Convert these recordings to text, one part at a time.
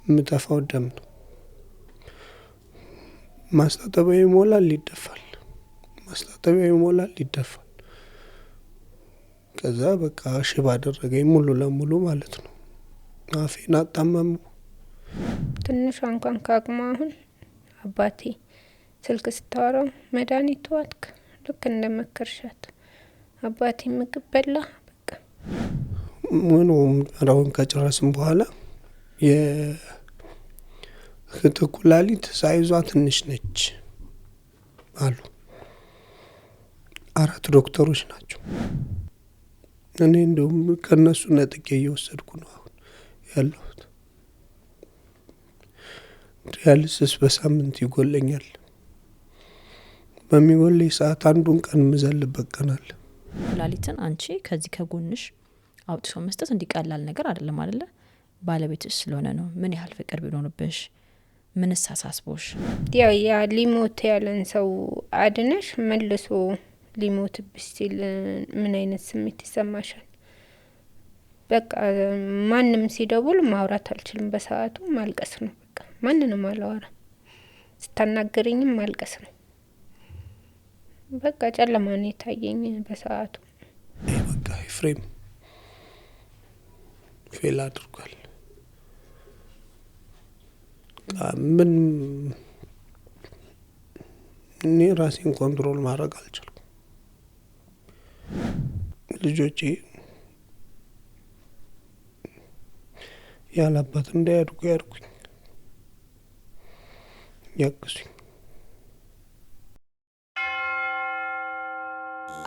የምጠፋው ደም ነው። ማስታጠቢያ ይሞላል ይደፋል፣ ማስታጠቢያ ይሞላል ይደፋል። ከዛ በቃ ሽባ አደረገኝ ሙሉ ለሙሉ ማለት ነው። አፌን አጣመሙ። ትንሽ እንኳን ካቅማ አሁን አባቴ ስልክ ስታወራው መድኃኒት ዋጥክ ልክ እንደመከርሻት አባቴ ምግብ በላ በቃ ምን ራውን ከጨረስን በኋላ የኩላሊት ሳይዟ ትንሽ ነች አሉ 4 ዶክተሮች ናቸው። እኔ እንደውም ከነሱ ነጥቄ እየወሰድኩ ነው አሁን ያለሁት። ዲያሊሲስ በሳምንት ይጎለኛል። በሚጎለኝ ሰዓት አንዱን ቀን ምዘልበት ቀን አለ። ኩላሊትን አንቺ ከዚህ ከጎንሽ አውጥቶ መስጠት እንዲቀላል ነገር አይደለም አይደለ? ባለቤትሽ ስለሆነ ነው። ምን ያህል ፍቅር ቢኖርብሽ ምን ሳሳስቦሽ? ያው ያ ሊሞት ያለን ሰው አድነሽ መልሶ ሊሞትብሽ ሲል ምን አይነት ስሜት ይሰማሻል? በቃ ማንም ሲደውል ማውራት አልችልም። በሰዓቱ ማልቀስ ነው በቃ ማንንም አላወራም። ስታናገረኝም ማልቀስ ነው። በቃ ጨለማ ነው የታየኝ በሰዓቱ። በቃ ኤፍሬም ፌል አድርጓል። ምን እኔ ራሴን ኮንትሮል ማድረግ አልቻልኩም። ልጆቼ ያላባት እንዳያድጉ ያድጉኝ፣ ያግዙኝ።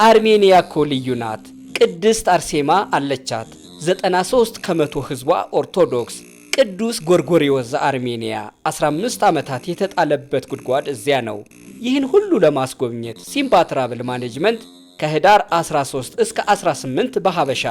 አርሜኒያ እኮ ልዩ ናት። ቅድስት አርሴማ አለቻት። 93% ህዝቧ ኦርቶዶክስ። ቅዱስ ጎርጎሪዮስ ዘአርሜኒያ 15 ዓመታት የተጣለበት ጉድጓድ እዚያ ነው። ይህን ሁሉ ለማስጎብኘት ሲምባ ትራቭል ማኔጅመንት ከህዳር 13 እስከ 18 በሀበሻ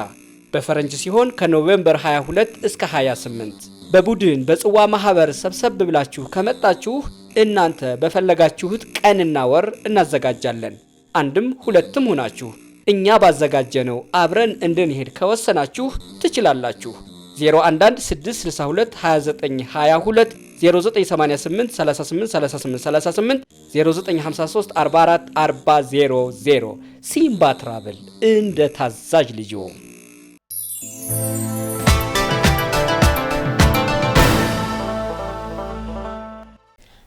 በፈረንጅ ሲሆን ከኖቬምበር 22 እስከ 28 በቡድን በጽዋ ማህበር ሰብሰብ ብላችሁ ከመጣችሁ እናንተ በፈለጋችሁት ቀንና ወር እናዘጋጃለን። አንድም ሁለትም ሆናችሁ እኛ ባዘጋጀነው አብረን እንድንሄድ ከወሰናችሁ ትችላላችሁ። 0116622922 0988 383838 0953444000 ሲምባ ትራቭል እንደ ታዛዥ ልጅዎ።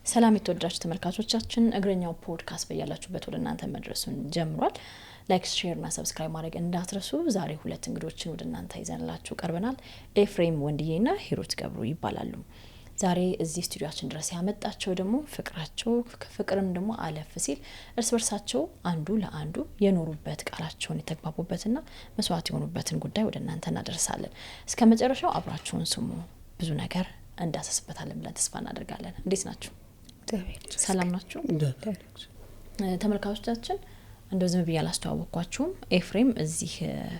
ሰላም የተወደዳችሁ ተመልካቾቻችን፣ እግረኛው ፖድካስት በያላችሁበት ወደ እናንተ መድረሱን ጀምሯል። ላይክ፣ ሼር እና ሰብስክራይብ ማድረግ እንዳትረሱ። ዛሬ 2 እንግዶችን ወደ እናንተ ይዘንላችሁ ቀርበናል። ኤፍሬም ወንድዬና ሂሩት ገብሩ ይባላሉ። ዛሬ እዚህ ስቱዲዮአችን ድረስ ያመጣቸው ደግሞ ፍቅርም ደግሞ አለፍ ሲል እርስ በርሳቸው አንዱ ለአንዱ የኖሩበት ቃላቸውን የተግባቡበትና መስዋዕት የሆኑበትን ጉዳይ ወደ እናንተ እናደርሳለን። እስከ መጨረሻው አብራችሁን ስሙ። ብዙ ነገር እንዳሰስበታለን ብለን ተስፋ እናደርጋለን። እንዴት ናችሁ? ሰላም ናችሁ? ተመልካቾቻችን እንደው ዝም ብዬ አላስተዋወቅኳችሁም። ኤፍሬም እዚህ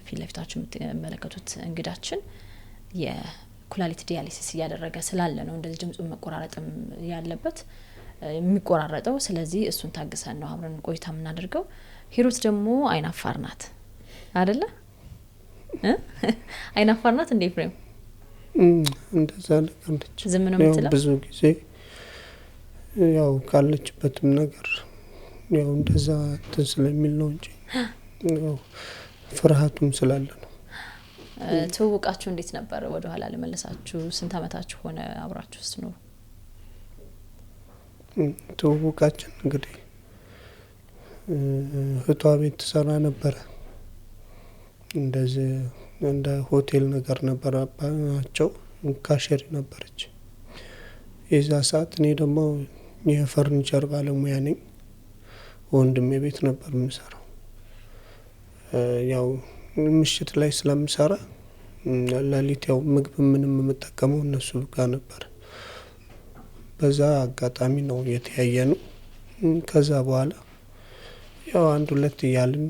ፊት ለፊታችሁ የምትመለከቱት እንግዳችን የኩላሊት ዲያሊሲስ እያደረገ ስላለ ነው እንደዚህ ድምጹን መቆራረጥም ያለበት የሚቆራረጠው። ስለዚህ እሱን ታግሰን ነው አብረን ቆይታ የምናደርገው። ሂሩት ደግሞ አይናፋር ናት አይደለ? አይናፋር ናት እንዴ ኤፍሬም? እንደዛ ነገር ነች። ዝም ነው የምትለው ብዙ ጊዜ ያው ካለችበትም ነገር ያው እንደዛ ስለሚል ነው እንጂ ያው ፍርሃቱም ስላለ ነው። ትውውቃችሁ እንዴት ነበር? ወደ ኋላ ለመለሳችሁ ስንት አመታችሁ ሆነ አብራችሁ ስትኖሩ? ትውውቃችን እንግዲህ እህቷ ቤት ትሰራ ነበረ። እንደዚህ እንደ ሆቴል ነገር ነበረባቸው። ካሼሪ ነበረች። የዛ ሰዓት እኔ ደግሞ የፈርኒቸር ባለሙያ ነኝ። ወንድሜ ቤት ነበር የምሰራው። ያው ምሽት ላይ ስለምሰራ ለሊት ያው ምግብ ምንም የምጠቀመው እነሱ ጋር ነበር። በዛ አጋጣሚ ነው የተያየነው። ከዛ በኋላ ያው 1-2 እያልን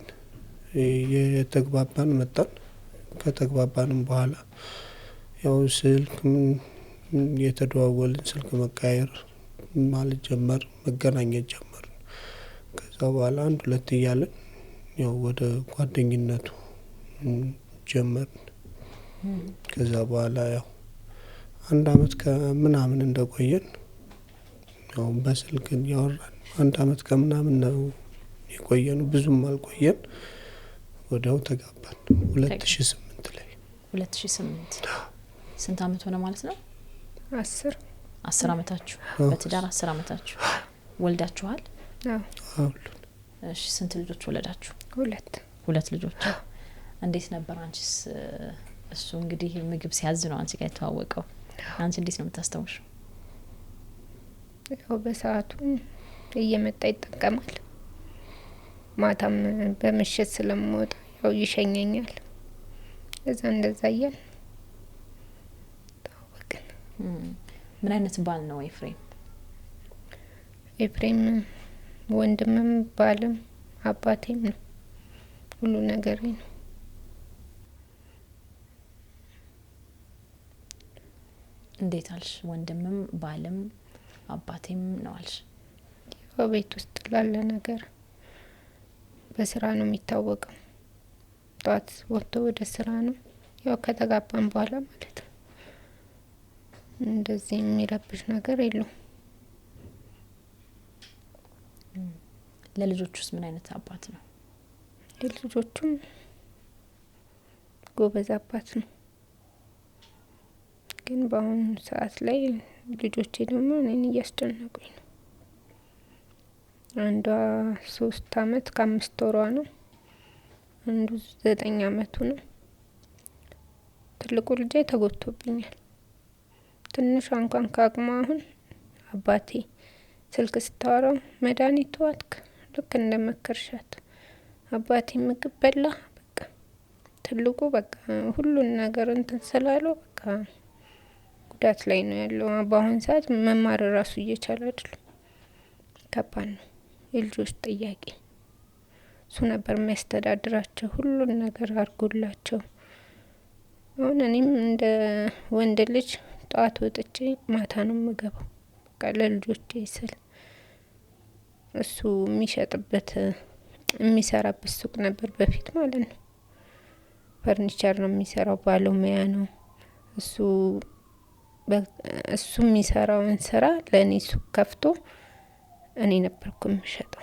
የተግባባን መጣን። ከተግባባንም በኋላ ያው ስልክ የተደዋወልን ስልክ መቀያየር ማለት ጀመር፣ መገናኘት ጀመር። ከዛ በኋላ 1-2 እያልን ያው ወደ ጓደኝነቱ ጀመር። ከዛ በኋላ ያው 1 አመት ከምናምን እንደቆየን ያው በስልክ ያወራን 1 አመት ከምናምን ነው የቆየነው። ብዙም አልቆየን፣ ወዲያው ተጋባን 2008 ላይ። 2008 ስንት አመት ሆነ ማለት ነው? 10 አመታችሁ በትዳር 10 አመታችሁ። ወልዳችኋል? አዎ። እሺ ስንት ልጆች ወለዳችሁ? 2 ልጆች። እንዴት ነበር አንቺስ? እሱ እንግዲህ ምግብ ሲያዝ ነው አንቺ ጋር የተዋወቀው። አንቺ እንዴት ነው የምታስታውሽው? ያው በሰዓቱ እየመጣ ይጠቀማል። ማታም በምሽት ስለምወጣ ያው ይሸኘኛል። እንደዛ እያል ታወቅን። ምን አይነት ባል ነው ኤፍሬም? ኤፍሬም ወንድምም ባልም አባቴም ነው፣ ሁሉ ነገሬ ነው። እንዴት አልሽ? ወንድምም ባልም አባቴም ነው አልሽ? በቤት ውስጥ ላለ ነገር በስራ ነው የሚታወቀው። ጧት ወጥቶ ወደ ስራ ነው፣ ያው ከተጋባን በኋላ ማለት ነው። እንደዚህ የሚረብሽ ነገር የለውም። ለልጆቹስ ምን አይነት አባት ነው? ለልጆቹም ጎበዝ አባት ነው። ግን በአሁኑ ሰዓት ላይ ልጆቼ ደግሞ እኔን እያስጨነቁኝ ነው። አንዷ 3 አመት ከ5 ወሯ ነው። አንዱ 9 አመቱ ነው። ትልቁ ልጄ ተጎድቶብኛል። ትንሿ እንኳን ከአቅሟ አሁን አባቴ ስልክ ስታወራው መድኃኒት ዋጥክ ልክ እንደመከርሻት አባቴ ምግብ በላ በቃ ትልቁ በቃ ሁሉን ነገር እንትን ስላለው በቃ ጉዳት ላይ ነው ያለው። በአሁን ሰዓት መማር ራሱ እየቻለ አይደለም። ከባድ ነው። የልጆች ጥያቄ እሱ ነበር የሚያስተዳድራቸው፣ ሁሉን ነገር አድርጎላቸው። አሁን እኔም እንደ ወንድ ልጅ ጠዋት ወጥቼ ማታ ነው የምገባው በቃ ለልጆቼ ስል። እሱ የሚሸጥበት የሚሰራበት ሱቅ ነበር በፊት ማለት ነው። ፈርኒቸር ነው የሚሰራው፣ ባለሙያ ነው እሱ። እሱ የሚሰራውን ስራ ለእኔ ሱቅ ከፍቶ እኔ ነበርኩ የምሸጠው።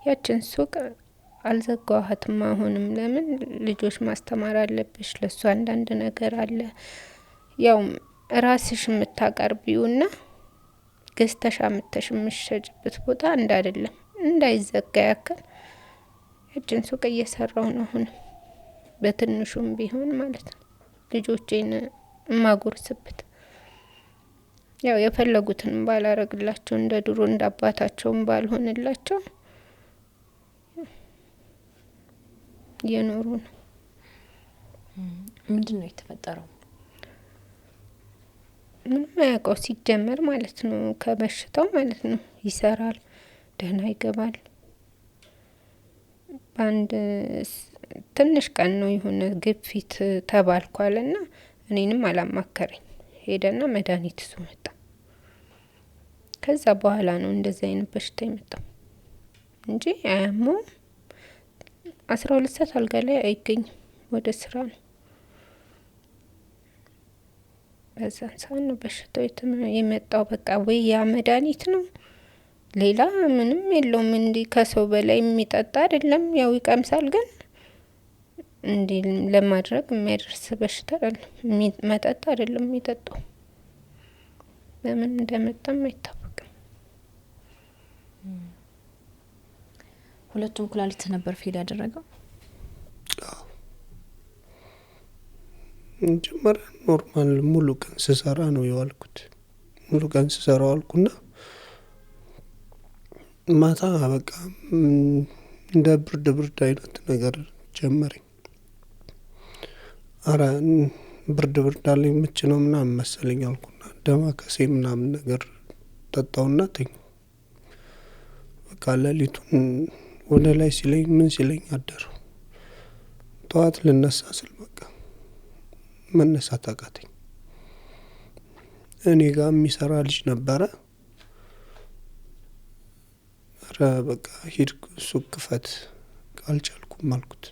ያችን ሱቅ አልዘጋኋትም አሁንም። ለምን ልጆች ማስተማር አለብሽ፣ ለሱ አንዳንድ ነገር አለ። ያው ራስሽ የምታቀርቢውና ገዝተሽ አምጥተሽ የምትሸጭበት ቦታ አንድ አይደለም። እንዳይዘጋ ያክል ያችን ሱቅ እየሰራው ነው አሁን በትንሹም ቢሆን ማለት ነው። ልጆቼን ማጎርስበት ያው የፈለጉትን ባላረግላቸው እንደ ድሮ እንደ አባታቸውም ባልሆንላቸው የኖሩ ነው። ምንድን ነው የተፈጠረው? ምንም አያውቀው ሲጀመር ማለት ነው። ከበሽታው ማለት ነው። ይሰራል፣ ደህና ይገባል። በአንድ ትንሽ ቀን ነው የሆነ ግፊት ተባልኳልና እኔንም አላማከረኝ። ሄደና መድኃኒት ይዞ መጣ። ከዛ በኋላ ነው እንደዚህ አይነት በሽታ የመጣው እንጂ አያመውም። 12 ሰዓት አልጋ ላይ አይገኝም፣ ወደ ስራ ነው። በዛን ሰዓት ነው በሽታው የመጣው። በቃ ወይ ያ መድኃኒት ነው፣ ሌላ ምንም የለውም። እንዲህ ከሰው በላይ የሚጠጣ አይደለም። ያው ይቀምሳል፣ ግን እንዲህ ለማድረግ የሚያደርስ በሽታ አይደለም። መጠጥ አይደለም የሚጠጣው። በምን እንደመጣም አይታወቅም። ሁለቱም ኩላሊት ነበር ፌል ያደረገው? መጀመሪያ ኖርማል ሙሉ ቀን ስሰራ ነው የዋልኩት። ሙሉ ቀን ስሰራ ዋልኩና ማታ በቃ እንደ ብርድ አይነት ነገር ጀመረኝ። አረ ብርድ አለኝ ምች ነው ምናምን መሰለኝ አልኩና ደማከሴ ምናምን ነገር ጠጣውና ተኝ። በቃ ሌሊቱን ወደ ላይ ሲለኝ ምን ሲለኝ አደረው። ጠዋት ልነሳ ስል በቃ መነሳት አቃተኝ። እኔ ጋር የሚሰራ ልጅ ነበረ። አረ በቃ ሂድ ሱቅ ክፈት፣ አልቻልኩም አልኩት።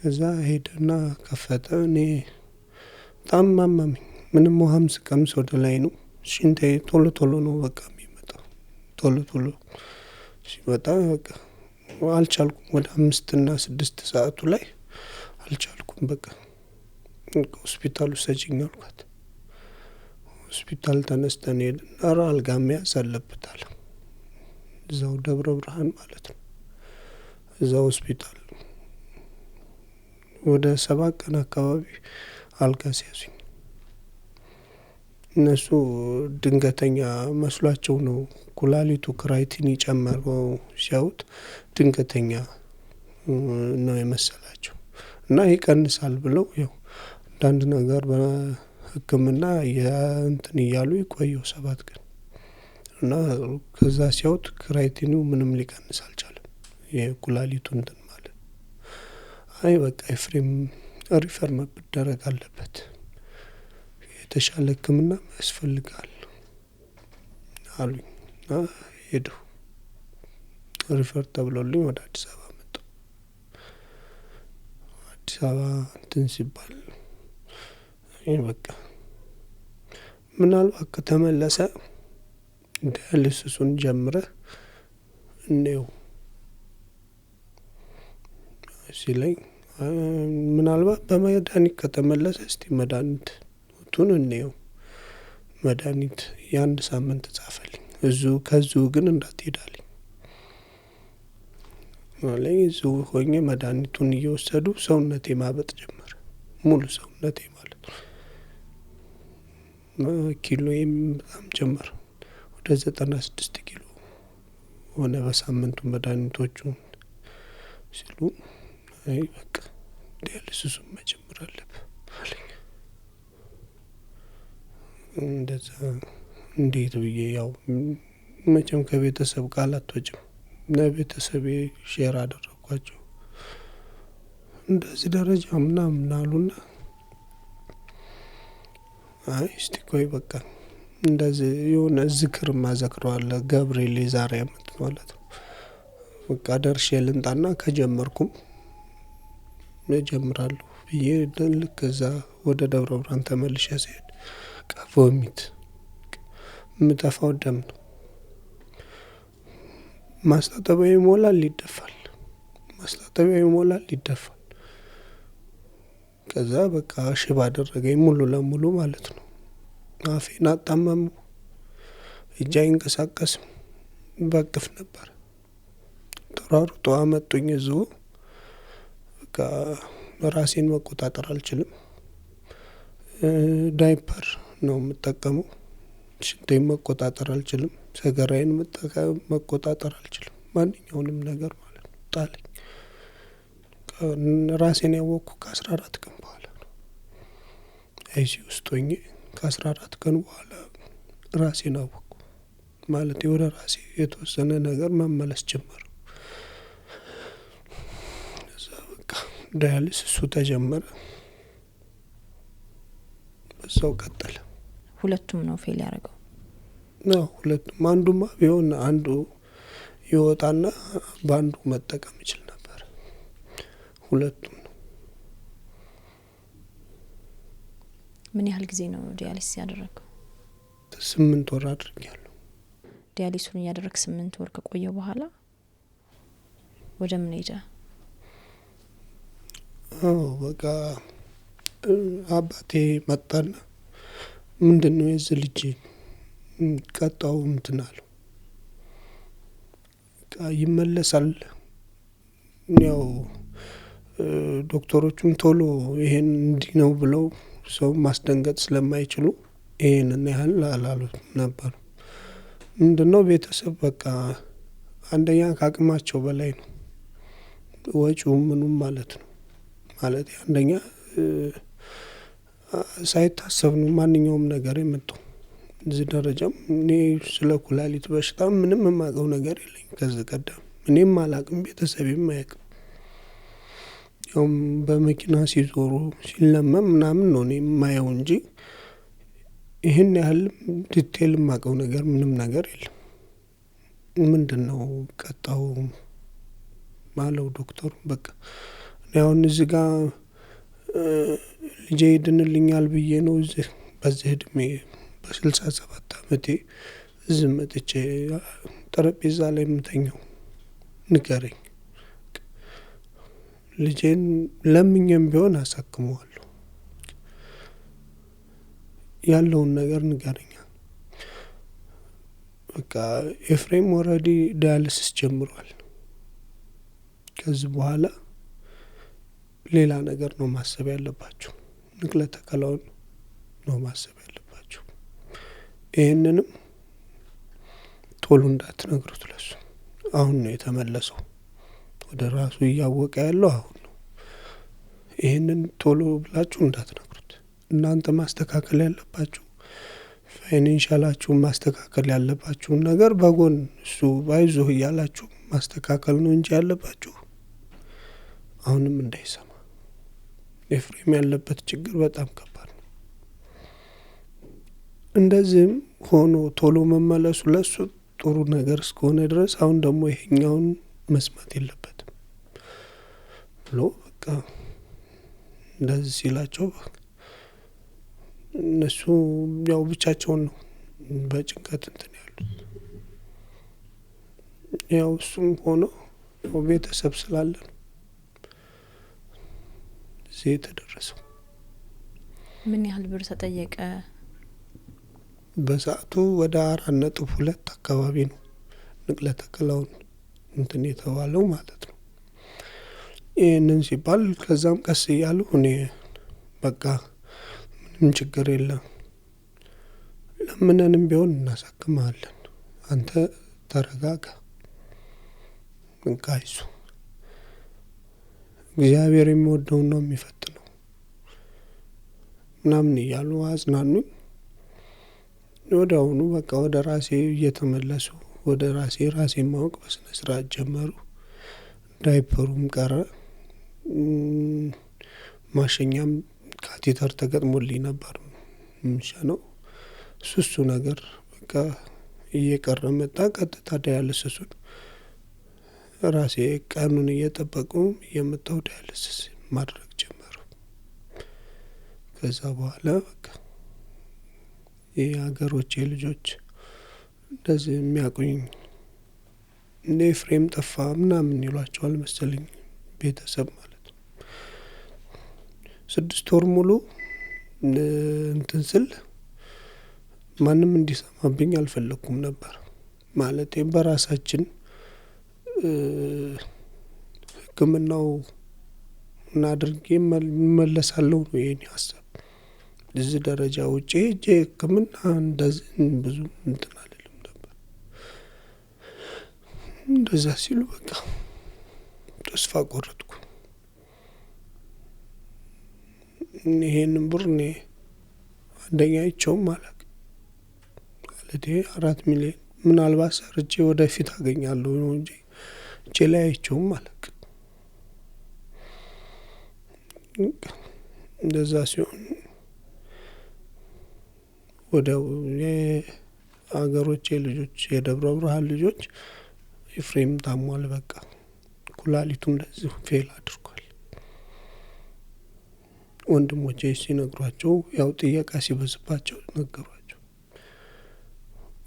እዛ ሄደና ከፈተ። እኔ በጣም አመመኝ። ምንም ውሃም ስቀምስ ወደ ላይ ነው። ሽንቴ ቶሎ ቶሎ ነው በቃ የሚመጣው። ቶሎ ቶሎ ሲመጣ በቃ አልቻልኩም። ወደ 5 እና 6 ሰዓቱ ላይ አልቻልኩም። በቃ ሆስፒታል ውሰጂኝ አልኳት። ሆስፒታል ተነስተን ሄድን። ኧረ አልጋ መያዝ አለበታል። እዛው ደብረ ብርሃን ማለት ነው። እዛ ሆስፒታል ወደ 7 ቀን አካባቢ አልጋ ሲያዙኝ እነሱ ድንገተኛ መስሏቸው ነው። ኩላሊቱ ክራይቲን ጨመረው ሲያዩት ድንገተኛ ነው የመሰላቸው እና ይቀንሳል ብለው ያው አንዳንድ ነገር በሕክምና የእንትን እያሉ ይቆየው 7 ቀን እና ከዛ ሲያዩት ክራይቲኑ ምንም ሊቀንስ አልቻለም። የኩላሊቱ እንትን ማለት አይ በቃ ኤፍሬም ሪፈር መደረግ አለበት፣ የተሻለ ሕክምና ያስፈልጋል አሉኝ እና ሄደው ሪፈር ተብሎልኝ ወደ አዲስ አበባ መጣሁ። አዲስ አበባ እንትን ሲባል በቃ ምናልባት ከተመለሰ ዳያሊሲሱን ጀምረህ እንየው ሲለኝ ምናልባት በመድኃኒት ከተመለሰ እስቲ መድኃኒቱን እንየው፣ መድኃኒት የ1 ሳምንት ጻፈልኝ። ከዚሁ ግን እንዳትሄዳልኝ አለኝ። እዚሁ ሆኜ መድኃኒቱን እየወሰዱ ሰውነቴ ማበጥ ጀመረ። ሙሉ ሰውነቴ ማለት ነው። ኪሎዬም በጣም ጨመረ። ወደ 96 ኪሎ ሆነ በሳምንቱ መድኃኒቶቹ ሲሉ አይ በቃ ዲያሊሲሱን መጀመር አለብህ አለኝ። እንደዛ እንዴት ብዬ ያው መቼም ከቤተሰብ ቃል አትወጭም። ለቤተሰቤ ሼር አደረኳቸው። እንደዚህ ደረጃ ምናምን አሉና አይ እስቲ ቆይ በቃ እንደዚህ የሆነ ዝክር ማዘክረዋለ ገብርኤል ዛሬ አመት ማለት ነው። በቃ ደርሼ ልንጣና ከጀመርኩም እጀምራለሁ ብዬ ልክ እዛ ወደ ደብረ ብርሃን ተመልሼ ሲሄድ ቮሚት የምጠፋው ደም ነው። ማስታጠቢያ ይሞላል ይደፋል፣ ማስታጠቢያ ይሞላል ይደፋል። ከዛ በቃ ሽባ አደረገኝ ሙሉ ለሙሉ ማለት ነው። አፌን አጣመሙ፣ እጄ አይንቀሳቀስም፣ በቅፍ ነበር። ተሯሩጦ አመጡኝ እዚሁ። በቃ ራሴን መቆጣጠር አልችልም። ዳይፐር ነው የምጠቀመው። ሽንቴን መቆጣጠር አልችልም። ሰገራዬን መቆጣጠር አልችልም። ማንኛውንም ነገር ማለት ነው ጣለኝ። ራሴን ያወቅኩ ከ14 ቀን በኋላ ነው። አይሲ ውስጥ ሆኜ ከ14 ቀን በኋላ ራሴን አወቅኩ ማለት ወደ ራሴ የተወሰነ ነገር መመለስ ጀመረ። እዛ በቃ ዳያሊሲሱ ተጀመረ። በዛው ቀጠለ። ሁለቱም ነው ፌል ያደረገው? ነው ሁለቱም። አንዱማ ቢሆን አንዱ ይወጣና በአንዱ መጠቀም ይችል ነበር። ሁለቱም ነው። ምን ያህል ጊዜ ነው ዲያሊሲስ ያደረገው? 8 ወር አድርጌያለሁ። ዲያሊሱን እያደረግ 8 ወር ከቆየ በኋላ ወደ ምን ሄደ? በቃ አባቴ መጣና ምንድነው የዚህ ልጅ ቀጣው እንትን አለው። ይመለሳል። ያው ዶክተሮቹም ቶሎ ይሄን እንዲህ ነው ብለው ሰው ማስደንገጥ ስለማይችሉ ይሄንን ያህል አላሉት ነበር። ምንድነው ቤተሰብ በቃ አንደኛ ከአቅማቸው በላይ ነው ወጪው ምኑም ማለት ነው። ማለት አንደኛ ሳይታሰብ ነው ማንኛውም ነገር የመጣው። እዚህ ደረጃም እኔ ስለ ኩላሊት በሽታ ምንም የማውቀው ነገር የለኝ ከዚህ ቀደም። እኔም አላቅም፣ ቤተሰቤም አያውቅም። ያውም በመኪና ሲዞሩ ሲለመም ምናምን ነው እኔ የማየው እንጂ ይህን ያህል ዲቴል የማውቀው ነገር ምንም ነገር የለም። ምንድነው ቀጣው ማለው ዶክተሩ። በቃ እኔ አሁን እዚህ ጋር ልጄ ይድንልኛል ብዬ ነው እዚህ በዚህ እድሜ በ67 ዓመቴ እዚህ መጥቼ ጠረጴዛ ላይ የምተኛው? ንገረኝ። ልጄን ለምኜም ቢሆን አሳክመዋለሁ። ያለውን ነገር ንገረኛ። በቃ ኤፍሬም ኦልሬዲ ዳያሊሲስ ጀምሯል። ከዚህ በኋላ ሌላ ነገር ነው ማሰብ ያለባችሁ። ንቅለ ተከላውን ነው ማሰብ ያለባችሁ። ይህንንም ቶሎ እንዳትነግሩት ለሱ። አሁን ነው የተመለሰው ወደ ራሱ እያወቀ ያለው አሁን ነው። ይህንን ቶሎ ብላችሁ እንዳትነግሩት። እናንተ ማስተካከል ያለባችሁ ፋይናንሻላችሁን ማስተካከል ያለባችሁን ነገር በጎን እሱ ባይዞህ እያላችሁ ማስተካከል ነው እንጂ ያለባችሁ አሁንም እንዳይሰማ። ኤፍሬም ያለበት ችግር በጣም ከባድ ነው። እንደዚህም ሆኖ ቶሎ መመለሱ ለሱ ጥሩ ነገር እስከሆነ ድረስ አሁን ደግሞ ይሄኛውን መስማት የለበትም ብሎ በቃ እንደዚህ ሲላቸው እነሱ ያው ብቻቸውን ነው በጭንቀት እንትን ያሉት። ያው እሱም ሆኖ ቤተሰብ ስላለ ነው እዚህ የተደረሰው። ምን ያህል ብር ተጠየቀ? በሰዓቱ ወደ 4.2 አካባቢ ነው ንቅለ ተከላውን እንትን የተባለው ማለት ነው። ይህንን ሲባል ከዛም ቀስ እያሉ እኔ በቃ ምንም ችግር የለም ለምንንም ቢሆን እናሳክማለን፣ አንተ ተረጋጋ፣ እንቃይሱ፣ እግዚአብሔር የሚወደውን ነው የሚፈትነው ምናምን እያሉ አጽናኑኝ። ወዲያውኑ በቃ ወደ ራሴ እየተመለሱ ወደ ራሴ ማወቅ በስነ ስርዓት ጀመሩ። ዳይፐሩም ቀረ። ማሸኛም ካቴተር ተገጥሞልኝ ነበር ምንሻነው እሱ ነገር በቃ እየቀረ መጣ። ቀጥታ ዳያሊሲሱን ራሴ ቀኑን እየጠበቁ እየመጣሁ ዳያሊሲስ ማድረግ ጀመሩ። ከዛ በኋላ በቃ የሀገሮቼ ልጆች እንደዚህ የሚያውቁኝ እንደ ኤፍሬም ጠፋ ምናምን ይሏቸዋል መሰለኝ ቤተሰብ ማለት ነው። 6 ወር ሙሉ እንትን ስል ማንም እንዲሰማብኝ አልፈለኩም ነበር። ማለት በራሳችን ሕክምናው እናድርጌ መለሳለሁ ነው የኔ ሀሳብ። እዚህ ደረጃ ውጪ ሄጄ ሕክምና እንደዚህ ብዙ እንትን አልልም ነበር። እንደዛ ሲሉ በቃ ተስፋ ቆረጥኩ። ይሄንን ብር እኔ አንደኛ አይቼውም አላውቅም። ማለቴ 4 ሚሊዮን ምናልባት ሰርቼ ወደፊት አገኛለሁ ነው እንጂ እጄ ላይ አይቼውም አላውቅም። እንደዛ ሲሆን ወዲያው የአገሮቼ ልጆች የደብረ ብርሃን ልጆች ኤፍሬም ታሟል፣ በቃ ኩላሊቱ እንደዚህ ፌል አድርጓል። ወንድሞቼ ሲነግሯቸው ያው ጥየቃ ሲበዝባቸው ነገሯቸው።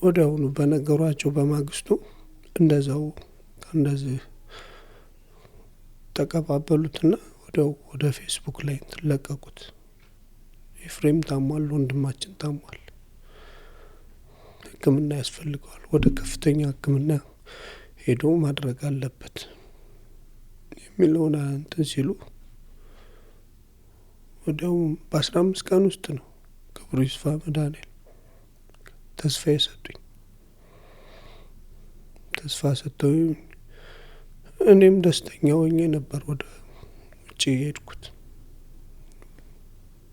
ወዲያውኑ በነገሯቸው በማግስቱ እንደዛው እንደዚህ ተቀባበሉትና ወዲያው ወደ ፌስቡክ ላይ ለቀቁት። ኤፍሬም ታሟል፣ ወንድማችን ታሟል፣ ሕክምና ያስፈልገዋል፣ ወደ ከፍተኛ ሕክምና ሄዶ ማድረግ አለበት የሚለውን እንትን ሲሉ ወዲያው በ15 ቀን ውስጥ ነው ክብሩ ይስፋ መድኃኔዓለም ተስፋ የሰጡኝ። ተስፋ ሰጥተውኝ እኔም ደስተኛ ሆኜ ነበር ወደ ውጭ የሄድኩት።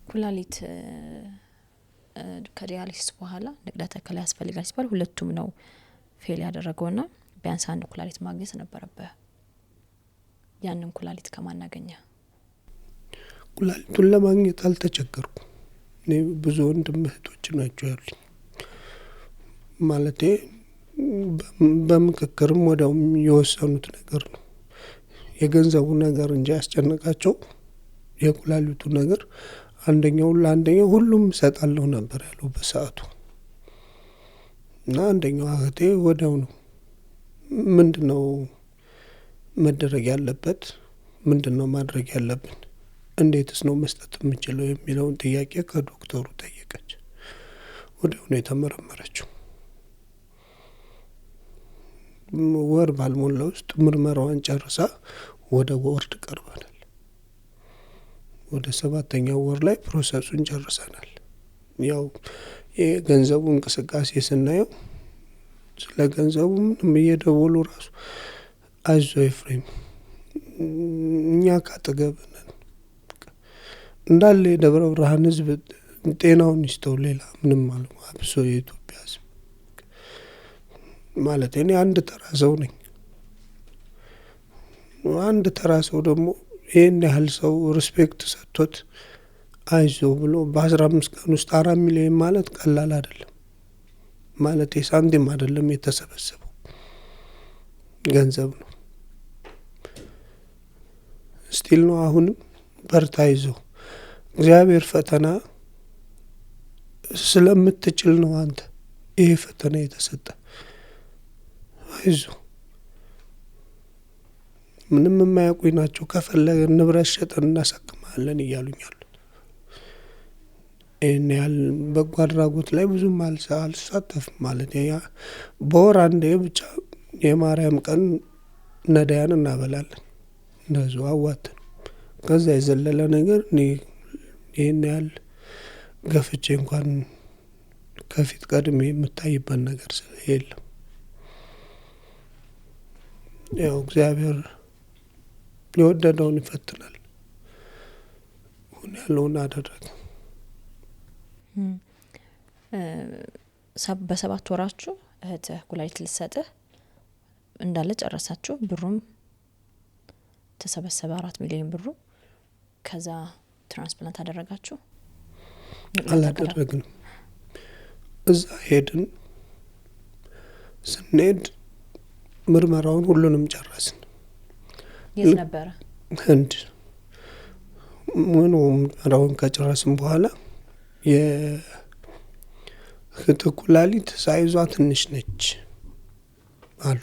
ኩላሊት ከዲያሊሲስ በኋላ ንቅለ ተከላ ያስፈልጋል ሲባል ሁለቱም ነው ፌል ያደረገውና ቢያንስ አንድ ኩላሊት ማግኘት ነበረበት። ያንን ኩላሊት ከማን አገኘ? ኩላሊቱን ለማግኘት አልተቸገርኩም። እኔ ብዙ ወንድም እህቶች ናቸው ያሉኝ። ማለቴ በምክክርም ወዲያው የወሰኑት ነገር ነው። የገንዘቡ ነገር እንጂ ያስጨነቃቸው የኩላሊቱ ነገር አንደኛው ለአንደኛው ሁሉም እሰጣለሁ ነበር ያለው በሰዓቱ። እና አንደኛው እህቴ ወዲያው ነው ምንድነው መደረግ ያለበት፣ ምንድነው ማድረግ ያለብን፣ እንዴትስ ነው መስጠት የምችለው የሚለውን ጥያቄ ከዶክተሩ ጠየቀች። ወዲያው ነው የተመረመረችው። ወር ባልሞላ ውስጥ ምርመራዋን ጨርሳ ወደ ቦርድ ቀርበናል። ወደ 7ኛው ወር ላይ ፕሮሰሱን ጨርሰናል። ያው የገንዘቡ እንቅስቃሴ ስናየው ስለ ገንዘቡ ምንም እየደወሉ ራሱ አይዞ ኤፍሬም እኛ ካጠገብ ነን እንዳለ የደብረ ብርሃን ህዝብ ጤናውን ይስጠው፣ ሌላ ምንም አለ አብሶ የኢትዮጵያ ህዝብ ማለት እኔ አንድ ተራ ሰው ነኝ። አንድ ተራ ሰው ደግሞ ይህን ያህል ሰው ሪስፔክት ሰጥቶት አይዞ ብሎ በ15 ቀን ውስጥ 4 ሚሊዮን ማለት ቀላል አይደለም። ማለት የሳንቲም አይደለም የተሰበሰበው ገንዘብ ነው። ስቲል ነው አሁንም በርታ ይዞ እግዚአብሔር ፈተና ስለምትችል ነው አንተ ይሄ ፈተና የተሰጠ አይዞ ምንም የማያውቁኝ ናቸው ከፈለገ ንብረት ሸጠን እናሳክማለን እያሉኛል። እኔ ያል በጎ አድራጎት ላይ ብዙም አልሳተፍም ማለት ያ በወር አንዴ ብቻ የማርያም ቀን ነዳያን እናበላለን እንደዚሁ አዋተን። ከዛ የዘለለ ነገር እኔ ይሄን ያህል ገፍቼ እንኳን ከፊት ቀድሜ የምታይበት ነገር የለም። ያው እግዚአብሔር የወደደውን ይፈትናል። ሁን ያለውን አደረገ። በ7 ወራችሁ እህትህ ኩላሊት ልትሰጥህ እንዳለ ጨረሳችሁ። ብሩም ተሰበሰበ 4 ሚሊዮን ብሩ። ከዛ ትራንስፕላንት አደረጋችሁ? አላደረግንም። እዛ ሄድን። ስንሄድ ምርመራውን ሁሉንም ጨረስን። የት ነበረ? ህንድ። ምርመራውን ከጨረስን በኋላ ኩላሊት ሳይዟ ትንሽ ነች አሉ።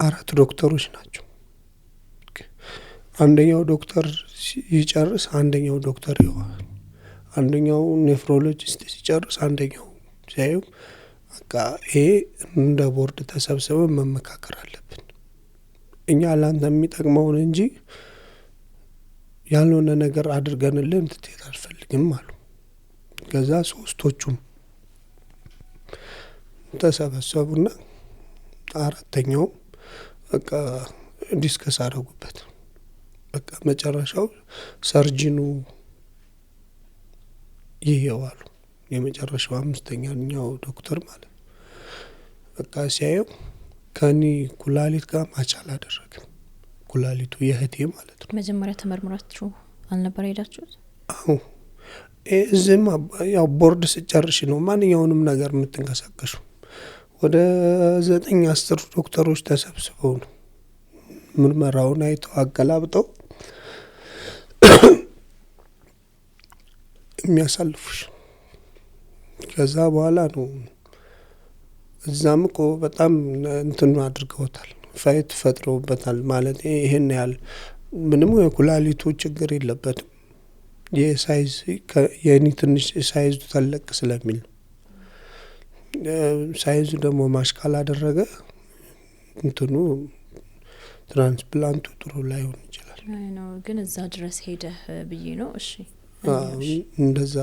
4 ዶክተሮች ናቸው። አንደኛው ዶክተር ሲጨርስ አንደኛው ዶክተር ይዋል፣ አንደኛው ኔፍሮሎጂስት ሲጨርስ አንደኛው ሲያዩ በቃ ይሄ እንደ ቦርድ ተሰብስበን መመካከር አለብን፣ እኛ ላንተ የሚጠቅመውን እንጂ ያልሆነ ነገር አድርገንልህ እንድትሄድ አልፈልግም አሉ። ከዛ 3ቶቹም ተሰበሰቡና 4ተኛው በቃ ዲስከስ አደረጉበት። በቃ መጨረሻው ሰርጂኑ ይሄዋሉ። የመጨረሻው 5ኛው ዶክተር ማለት በቃ ሲያየው ከኒ ኩላሊት ጋር ማቻል አደረገ። ኩላሊቱ የህቴ ማለት ነው። መጀመሪያ ተመርምራችሁ አልነበረ ሄዳችሁት? አዎ እዚህም ያው ቦርድ ስጨርሽ ነው ማንኛውንም ነገር የምትንቀሳቀሱ። ወደ 9-10 ዶክተሮች ተሰብስበው ነው ምርመራውን አይተው አገላብጠው የሚያሳልፉሽ። ከዛ በኋላ ነው እዛም እኮ በጣም እንትን አድርገውታል፣ ፋይት ፈጥረውበታል። ማለት ይሄን ያህል ምንም የኩላሊቱ ችግር የለበትም። የሳይዝ የኔ ትንሽ ሳይዙ ተለቅ ስለሚል ሳይዙ ደግሞ ማሽካል አደረገ እንትኑ ትራንስፕላንቱ ጥሩ ላይሆን ይችላል። አይ ነው ግን እዛ ድረስ ሄደህ ብዬ ነው። እሺ እንደዛ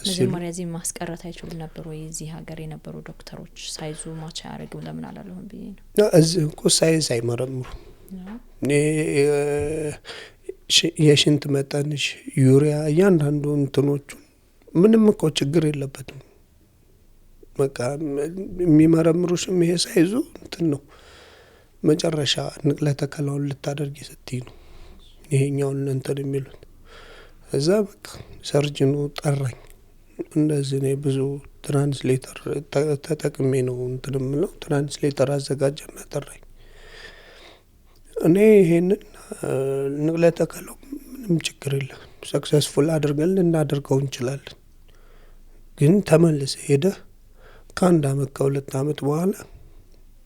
መጀመሪያ እዚህ ማስቀረት አይችሉም ነበር ወይ? እዚህ ሀገር የነበሩ ዶክተሮች ሳይዙ ማቻ ያደርግም ለምን አላለሁም ብዬ ነው። እዚህ እኮ ሳይዝ አይመረምሩ። የሽንት መጠንሽ፣ ዩሪያ፣ እያንዳንዱ እንትኖቹ ምንም እኮ ችግር የለበትም። በቃ የሚመረምሩሽም ይሄ ሳይዙ እንትን ነው። መጨረሻ ንቅለ ተከላውን ልታደርጊ ስትይ ነው ይሄኛውን እንትን የሚሉት። እዛ በቃ ሰርጅኑ ጠራኝ። እንደዚህ ነው ብዙ ትራንስሌተር ተጠቅሜ ነው እንትን የምለው። ትራንስሌተር አዘጋጀና ጠራኝ። እኔ ይሄንን ንቅለ ተከላው ምንም ችግር የለም ሰክሰስፉል አድርገን ልናደርገው እንችላለን። ግን ተመልሰ ሄደህ ከ1 አመት ከ2 አመት በኋላ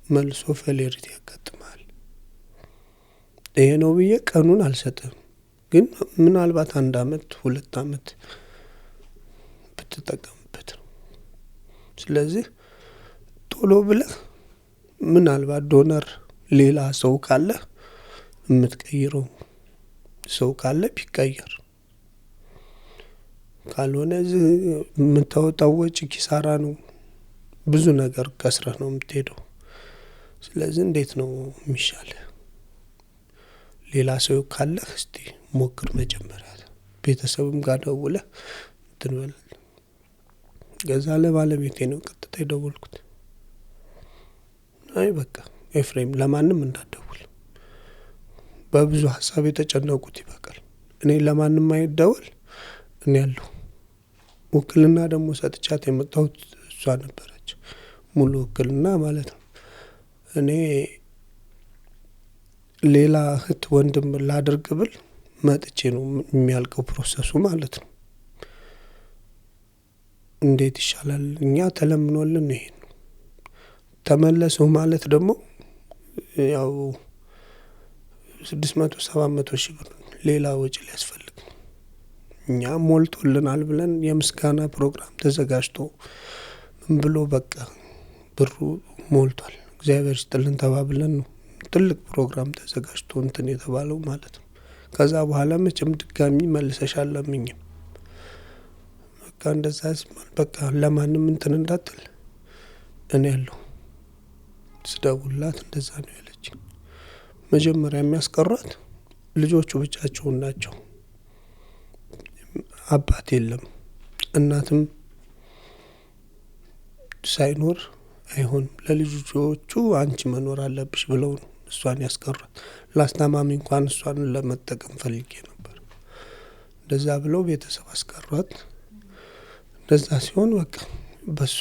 መልሶ ፌሌሪቲ ያጋጥማል። ይሄ ነው ብዬ ቀኑን አልሰጥም። ግን ምናልባት 1 አመት 2 አመት ብትጠቀምበት ነው። ስለዚህ ቶሎ ብለህ ምናልባት ዶነር ሌላ ሰው ካለ የምትቀይረው ሰው ካለ ቢቀየር፣ ካልሆነ የምታወጣው ወጪ ኪሳራ ነው። ብዙ ነገር ከስረህ ነው የምትሄደው። ስለዚህ እንዴት ነው የሚሻል? ሌላ ሰው ካለህ እስቲ ሞክር መጀመሪያ። ቤተሰብም ጋር ደውለህ እንትን በል። ገዛ ለባለቤቴ ነው ቀጥታ የደወልኩት። አይ በቃ ኤፍሬም ለማንም እንዳትደውል፣ በብዙ ሀሳብ የተጨነቁት ይበቃል። እኔ ለማንም አይደወል፣ እኔ ያለሁ። ውክልና ደግሞ ሰጥቻት የመጣሁት እሷ ነበረች፣ ሙሉ ውክልና ማለት ነው። እኔ ሌላ እህት ወንድም ላድርግ ብል መጥቼ ነው የሚያልቀው ፕሮሰሱ ማለት ነው። እንዴት ይሻላል? እኛ ተለምኖልን ይሄ ነው። ተመለሱ ማለት ደግሞ ያው 600-700 ሺህ ብር ሌላ ወጪ ሊያስፈልግ ነው። እኛ ሞልቶልናል ብለን የምስጋና ፕሮግራም ተዘጋጅቶ ምን ብሎ በቃ ብሩ ሞልቷል እግዚአብሔር ይስጥልን ተባብለን ነው ትልቅ ፕሮግራም ተዘጋጅቶ እንትን የተባለው ማለት ነው። ከዛ በኋላ መቼም ድጋሚ መልሰሽ አለምኝም። በቃ እንደዛ ሲባል በቃ ለማንም እንትን እንዳትል እኔ ያለሁ። ስደውላት እንደዛ ነው ያለችኝ። መጀመሪያ የሚያስቀሯት ልጆቹ ብቻቸውን ናቸው። አባት የለም፣ እናትም ሳይኖር አይሆንም። ለልጆቹ አንቺ መኖር አለብሽ ብለው ነው እሷን ያስቀሯት። ላስታማሚ እንኳን እሷን ለመጠቀም ፈልጌ ነበር። እንደዛ ብለው ቤተሰብ አስቀሯት። እንደዛ ሲሆን በቃ በሷ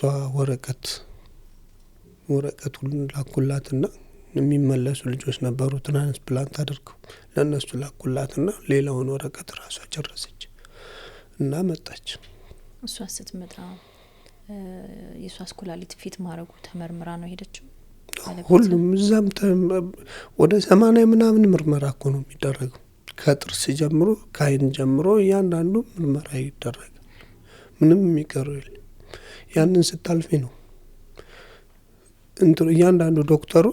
ወረቀቱን ላኩላትና የሚመለሱ ልጆች ነበሩ ትራንስፕላንት አድርገው ለእነሱ ላኩላትና ሌላውን ወረቀት ራሷ ጨረሰች እና መጣች። እሷ ስትመጣ የሷስ ኩላሊት ፊት ማረጉ ተመርምራ ነው ሄደችው። ሁሉም እዛም ወደ 80 ምናምን ምርመራ እኮ ነው የሚደረገው። ከጥርስ ጀምሮ ከአይን ጀምሮ እያንዳንዱ ምርመራ ይደረጋል። ምንም የሚቀረው የለም። ያንን ስታልፊ ነው እንትን እያንዳንዱ ዶክተሩ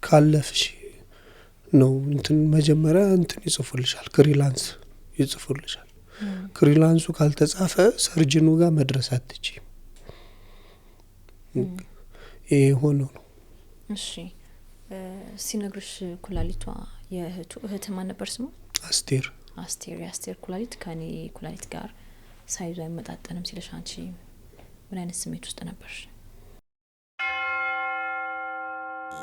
ካለፍሽ ነው እንትን መጀመሪያ እንትን ይጽፉልሻል፣ ክሪላንስ ይጽፉልሻል። ክሪላንሱ ካልተጻፈ ሰርጅኑ ጋር መድረስ አትችይም። ይሄ ሆኖ ነው። እሺ ሲነግርሽ ኩላሊቷ እህት ማን ነበር ስሙ? አስቴር። የአስቴር ኩላሊት ከኔ ኩላሊት ጋር ሳይዙ አይመጣጠንም ሲልሽ አንቺ ምን አይነት ስሜት ውስጥ ነበርሽ?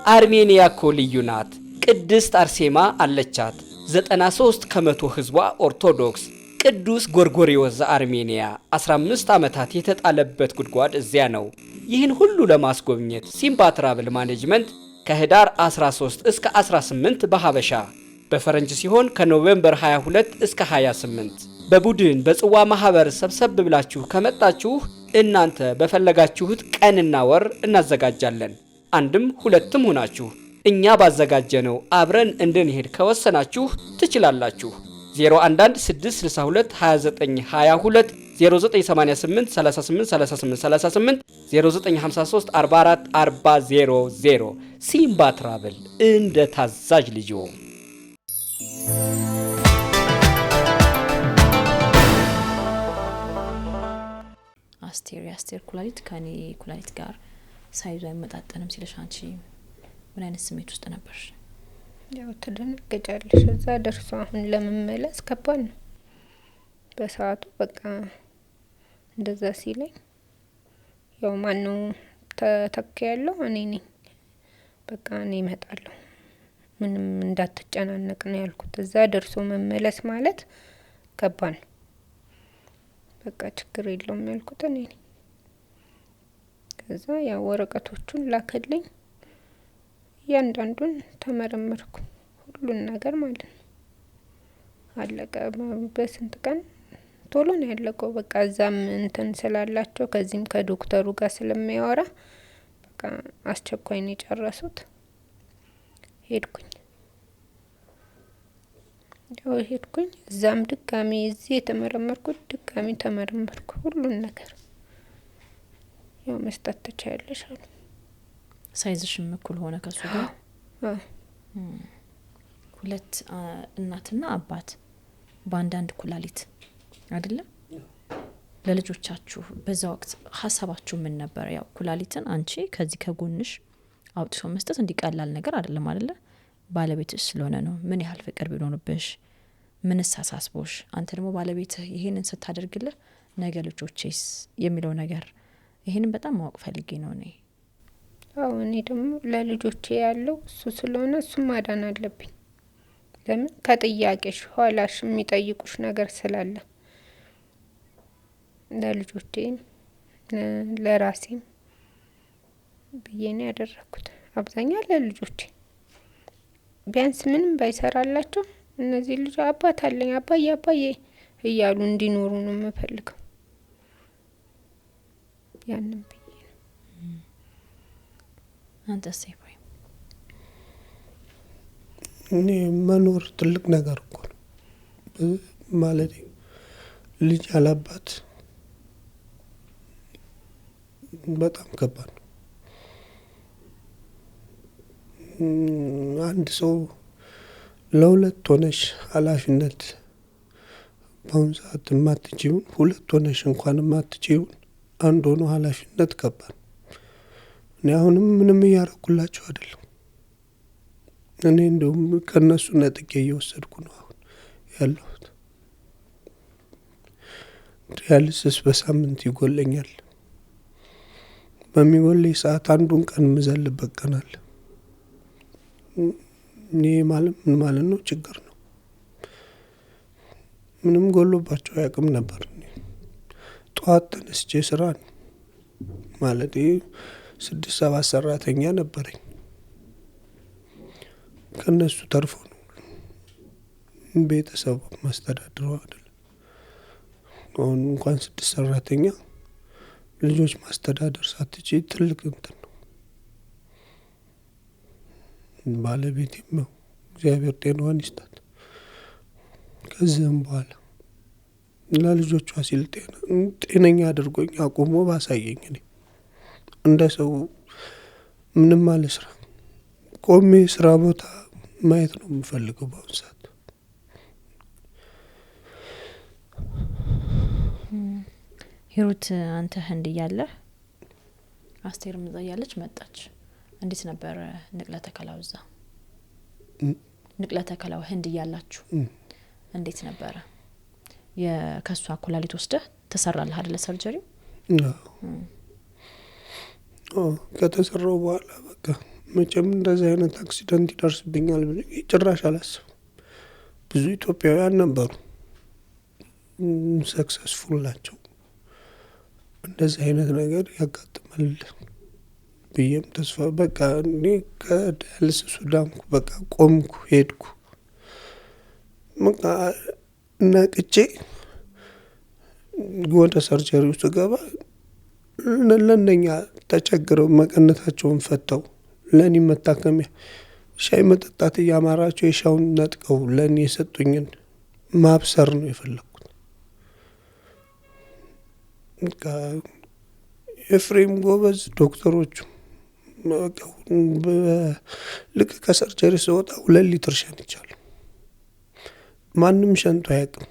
አርሜኒያ እኮ ልዩ ናት። ቅድስት አርሴማ አለቻት። 93 ከመቶ ህዝቧ ኦርቶዶክስ። ቅዱስ ጎርጎሪዎስ ዘአርሜኒያ 15 ዓመታት የተጣለበት ጉድጓድ እዚያ ነው። ይህን ሁሉ ለማስጎብኘት ሲምባ ትራቭል ማኔጅመንት ከህዳር 13 እስከ 18 በሀበሻ በፈረንጅ ሲሆን ከኖቬምበር 22 እስከ 28 በቡድን በጽዋ ማህበር ሰብሰብ ብላችሁ ከመጣችሁ እናንተ በፈለጋችሁት ቀንና ወር እናዘጋጃለን። አንድም ሁለትም ሆናችሁ እኛ ባዘጋጀነው አብረን እንድንሄድ ከወሰናችሁ ትችላላችሁ። 011-662-2922 0988-383838 0953-44-40 ሲምባ ትራቭል እንደ ታዛዥ ልጅዎ። የአስቴር ኩላሊት ከኔ ኩላሊት ጋር ሳይዙ አይመጣጠንም ሲልሽ አንቺ ምን አይነት ስሜት ውስጥ ነበርሽ? ያው ትደነግጫለሽ። እዛ ደርሶ አሁን ለመመለስ ከባድ ነው። በሰዓቱ በቃ እንደዛ ሲለኝ ያው ማነው ተተካ ያለው እኔ ነኝ። በቃ እኔ እመጣለሁ ምንም እንዳትጨናነቅ ነው ያልኩት። እዛ ደርሶ መመለስ ማለት ከባድ ነው። በቃ ችግር የለውም ያልኩት እኔ ነኝ። ከዛ ያው ወረቀቶቹን ላከልኝ። እያንዳንዱን ተመረመርኩ፣ ሁሉን ነገር ማለት ነው። አለቀ። በስንት ቀን ቶሎ ነው ያለቀው። በቃ እዛም እንትን ስላላቸው ከዚህም ከዶክተሩ ጋር ስለሚያወራ በቃ አስቸኳይ ነው የጨረሱት። ሄድኩኝ እዛም ድጋሚ እዚህ የተመረመርኩት ድጋሚ ተመረመርኩ። ሁሉን ነገር ያው መስጠት ትችያለሽ አሉ። ሳይዝሽም እኩል ሆነ ከሱ ጋር? ሁለት እናትና አባት በአንዳንድ ኩላሊት አይደለም? ለልጆቻችሁ በዛ ወቅት ሀሳባችሁ ምን ነበር? ያው ኩላሊትን አንቺ ከዚህ ከጎንሽ አውጥቶ መስጠት እንዲቀላል ነገር አይደለም አይደለ? ባለቤትሽ ስለሆነ ነው። ምን ያህል ፍቅር ቢኖርብሽ፣ ምን አሳስቦሽ፣ አንተ ደግሞ ባለቤትህ ይሄንን ስታደርግልህ ነገ ልጆቼስ የሚለው ነገር ይሄንን በጣም ማወቅ ፈልጌ ነው እኔ። አዎ እኔ ደግሞ ለልጆቼ ያለው እሱ ስለሆነ እሱ ማዳን አለብኝ። ለምን ከጥያቄሽ ኋላሽ የሚጠይቁሽ ነገር ስላለ ለልጆቼም ለራሴም ብዬ ነው ያደረኩት። አብዛኛው ለልጆቼ ቢያንስ ምንም ባይሰራላቸው እነዚህ ልጅ አባት አለኝ አባዬ እያሉ እንዲኖሩ ነው የምፈልገው። ያንን ብዬ ነው። አንተስ? እኔ መኖር ትልቅ ነገር እኮ ነው ማለት ልጅ ያላባት በጣም ከባድ ነው። አንድ ሰው ለሁለት ሆነሽ ኃላፊነት በአሁኑ ሰዓት የማትችይውን ሁለት ሆነሽ እንኳን የማትችይውን አንድ ሆኖ ኃላፊነት ከባድ። እኔ አሁንም ምንም እያረኩላቸው አይደለም። እኔ እንደውም ከነሱ ነጥቄ እየወሰድኩ ነው አሁን ያለሁት። ዲያሊሲስ በሳምንት ይጎለኛል። በሚጎለኝ ሰዓት አንዱን ቀን ምዘልበት ቀን አለ። እኔ ማለት ነው ችግር ነው። ምንም ጎሎባቸው አያውቅም ነበር። ጠዋት ተነስቼ ስራ ማለት 6-7 ሰራተኛ ነበረኝ። ከነሱ ተርፎ ነው ቤተሰብ ማስተዳድረው አይደል። አሁን እንኳን 6 ሰራተኛ ልጆች ማስተዳደር ሳትች ትልቅ እንትን ነው። ባለቤቴም ነው እግዚአብሔር ጤናዋን ይስጣት። ከዚህም በኋላ ለልጆቿ ሲል ጤነኛ አድርጎኝ አቁሞ ባሳየኝ እኔ እንደ ሰው ምንም አልስራ ቆሜ ስራ ቦታ ማየት ነው የምፈልገው በአሁኑ ሰዓት። ሂሩት አንተ ህንድ እያለህ አስቴርም እዛ እያለች መጣች። እንዴት ነበር ንቅለ ተከላው? እዛ ንቅለ ተከላው ህንድ እያላችሁ እንዴት ነበረ? የከሷ ኩላሊት ወስደህ ተሰራልህ አይደል ሰርጀሪው? ከተሰራው በኋላ በቃ መቼም እንደዚህ አይነት አክሲደንት ይደርስብኛል ብዬ ጭራሽ አላስብም። ብዙ ኢትዮጵያውያን ነበሩ ሰክሰስፉል ናቸው። እንደዚህ አይነት ነገር ያጋጥማል ብዬም ተስፋ በቃ እኔ ከዳያሊሲስ ዳንኩ። በቃ ቆምኩ፣ ሄድኩ። በቃ ነቅቼ ወደ ሰርጀሪ ውስጥ ገባ። ለእነኛ ተቸግረው መቀነታቸውን ፈተው ለእኔ መታከሚያ ሻይ መጠጣት እያማራቸው የሻውን ነጥቀው ለእኔ የሰጡኝን ማብሰር ነው የፈለግኩት። ኤፍሬም ጎበዝ ዶክተሮቹ ልክ ከሰርጀሪ ስወጣ 2 ሊትር ሸንቻለሁ። ማንም ሸንቶ አያውቅም።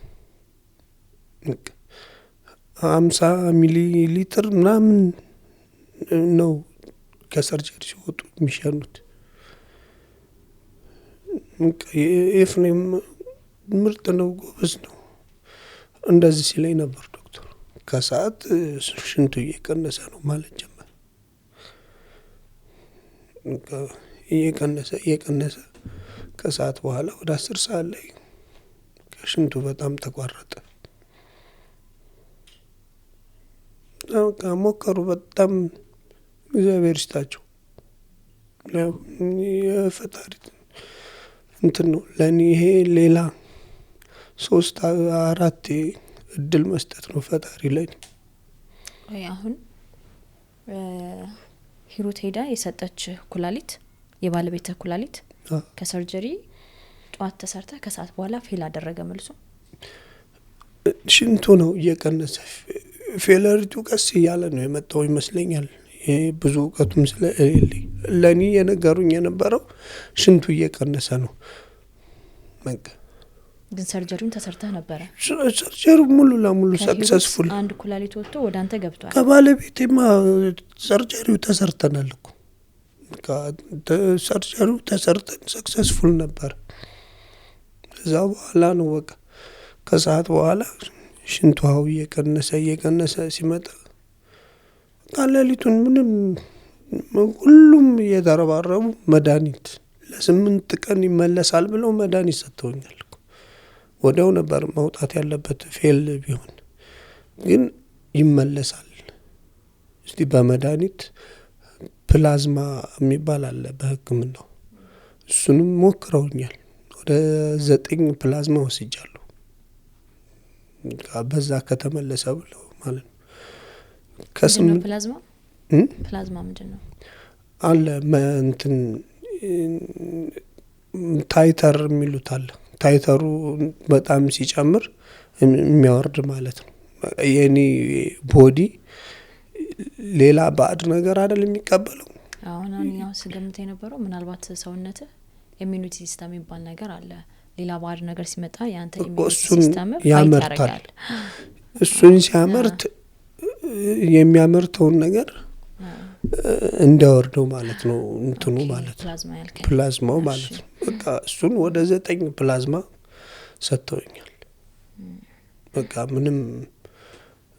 50 ሚሊ ሊትር ምናምን ነው ከሰርጀሪ ሲወጡ የሚሸኑት። ኤፍሬም ምርጥ ነው፣ ጎበዝ ነው። እንደዚህ ሲለኝ ነበር ዶክተሩ። ከሰዓት ሽንቱ እየቀነሰ ነው ማለት ጀመረ። እየቀነሰ ከሰዓት በኋላ ወደ 10 ሰዓት ላይ ከሽንቱ በጣም ተቋረጠ። በቃ ሞከሩ። በጣም እግዚአብሔር ይስጣቸው። የፈጣሪ እንትን ነው ለእኔ። ይሄ ሌላ 3 4 እድል መስጠት ነው ፈጣሪ ለኔ። አሁን ሂሩት ሄዳ የሰጠች ኩላሊት የባለቤት ኩላሊት ከሰርጀሪ ጧት ተሰርታ ከሰዓት በኋላ ፌል አደረገ መልሶ ሽንቱ ነው እየቀነሰ ፌለሪቱ ቀስ እያለ ነው የመጣው ይመስለኛል። ብዙ እውቀቱም ስለሌለኝ ለኔ የነገሩኝ የነበረው ሽንቱ እየቀነሰ ነው። ግን ሰርጀሪውን ተሰርተህ ነበረ? ሰርጀሪው ሙሉ ለሙሉ ሰክሰስፉል አንድ ኩላሊት ወጥቶ ወደ አንተ ገብቷል። ከባለቤቴማ ሰርጀሪው ተሰርተናል እኮ ሰርጀሪው ተሰርተን ሰክሰስፉል ነበር። ከዛ በኋላ ነው በቃ ከሰዓት በኋላ ሽንቷው እየቀነሰ ሲመጣ ቃለሊቱን ምንም ሁሉም እየተረባረቡ መድኃኒት ለ8 ቀን ይመለሳል ብለው መድኃኒት ሰጥተውኛል። ወዲያው ነበር መውጣት ያለበት ፌል ቢሆን ግን ይመለሳል። እስቲ በመድኃኒት ፕላዝማ የሚባል አለ በሕክምናው እሱንም ሞክረውኛል። ወደ 9 ፕላዝማ ወስጃለሁ በዛ ከተመለሰ ብለው ማለት ነው። ከስም ፕላዝማ ምንድነው? አለ እንትን ታይተር የሚሉት አለ። ታይተሩ በጣም ሲጨምር የሚያወርድ ማለት ነው። የኔ ቦዲ ሌላ ባዕድ ነገር አይደል የሚቀበለው። አሁን ያው ስገምት የነበረው ምናልባት ሰውነት ኢሚዩኒቲ ሲስተም የሚባል ነገር አለ። ሌላ ባዕድ ነገር ሲመጣ ያንተ ኢሚዩኒቲ ሲስተም ያመርታል። እሱን ሲያመርት የሚያመርተውን ነገር እንዲያወርደው ማለት ነው እንትኑ ማለት ፕላዝማው ማለት ነው። በቃ እሱን ወደ 9 ፕላዝማ ሰጥተውኛል። በቃ ምንም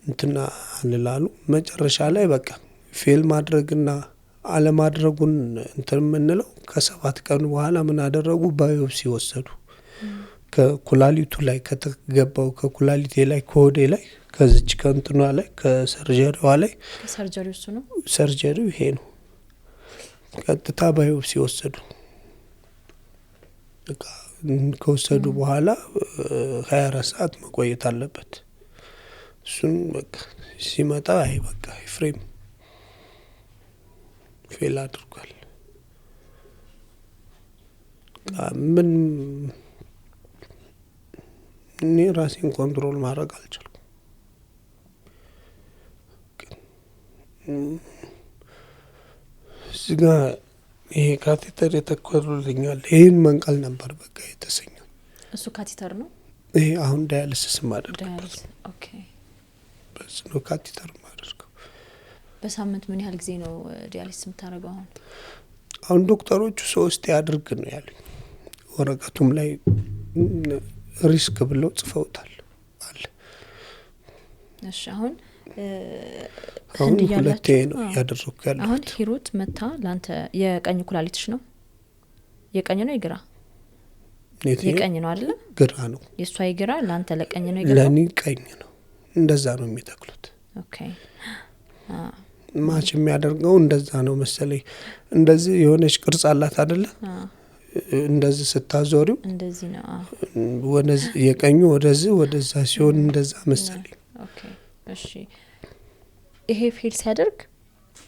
እንትና አንላሉ። መጨረሻ ላይ በቃ ፌል ማድረግና አለማድረጉን እንትን የምንለው ከ7 ቀን በኋላ ምን አደረጉ? ባዮፕሲ ወሰዱ። ከኩላሊቱ ላይ ከተገባው ከኩላሊቴ ላይ ከሆዴ ላይ ከዚች ከእንትኗ ላይ ከሰርጀሪዋ ላይ ሰርጀሪው እሱ ነው ሰርጀሪው ይሄ ነው። ቀጥታ ባዮፕሲ ወሰዱ። በቃ ከወሰዱ በኋላ 24 ሰዓት መቆየት አለበት። እሱን በቃ ሲመጣ አይ በቃ ኤፍሬም ፌል አድርጓል። ምን እኔ ራሴን ኮንትሮል ማድረግ አልቻልኩም። እዚጋ ይሄ ካቴተር የተኮሉልኛል። ይሄን መንቀል ነበር በቃ የተሰኘው። እሱ ካቴተር ነው። ይሄ አሁን ዳያሊሲስ ማድረግበት። ኦኬ። በዚህ ነው ካቴተር ማድረገው። በሳምንት ምን ያህል ጊዜ ነው ዳያሊሲስ የምታደርገው? አሁን ዶክተሮቹ 3 ያድርግ ነው ያሉኝ። ወረቀቱም ላይ ሪስክ ብለው ጽፈውታል አለ። እሺ አሁን ሁለቴ ነው ያደረኩ ያለው። አሁን ሂሩት መታ ላንተ የቀኝ ኩላሊትሽ ነው? የቀኝ ነው የግራ? የቀኝ ነው አይደል? ግራ ነው። የሷ የግራ ላንተ ለቀኝ ነው የግራ? ለኔ ቀኝ ነው። እንደዛ ነው የሚተክሉት። ኦኬ። ማች የሚያደርገው እንደዛ ነው መሰለኝ። እንደዚህ የሆነች ቅርጽ አላት አይደለ? እንደዚህ ስታዞሪው እንደዚህ ነው። ወደዚህ የቀኙ ወደዛ ሲሆን እንደዛ መሰለኝ። ኦኬ። እሺ ይሄ ፌል ሲያደርግ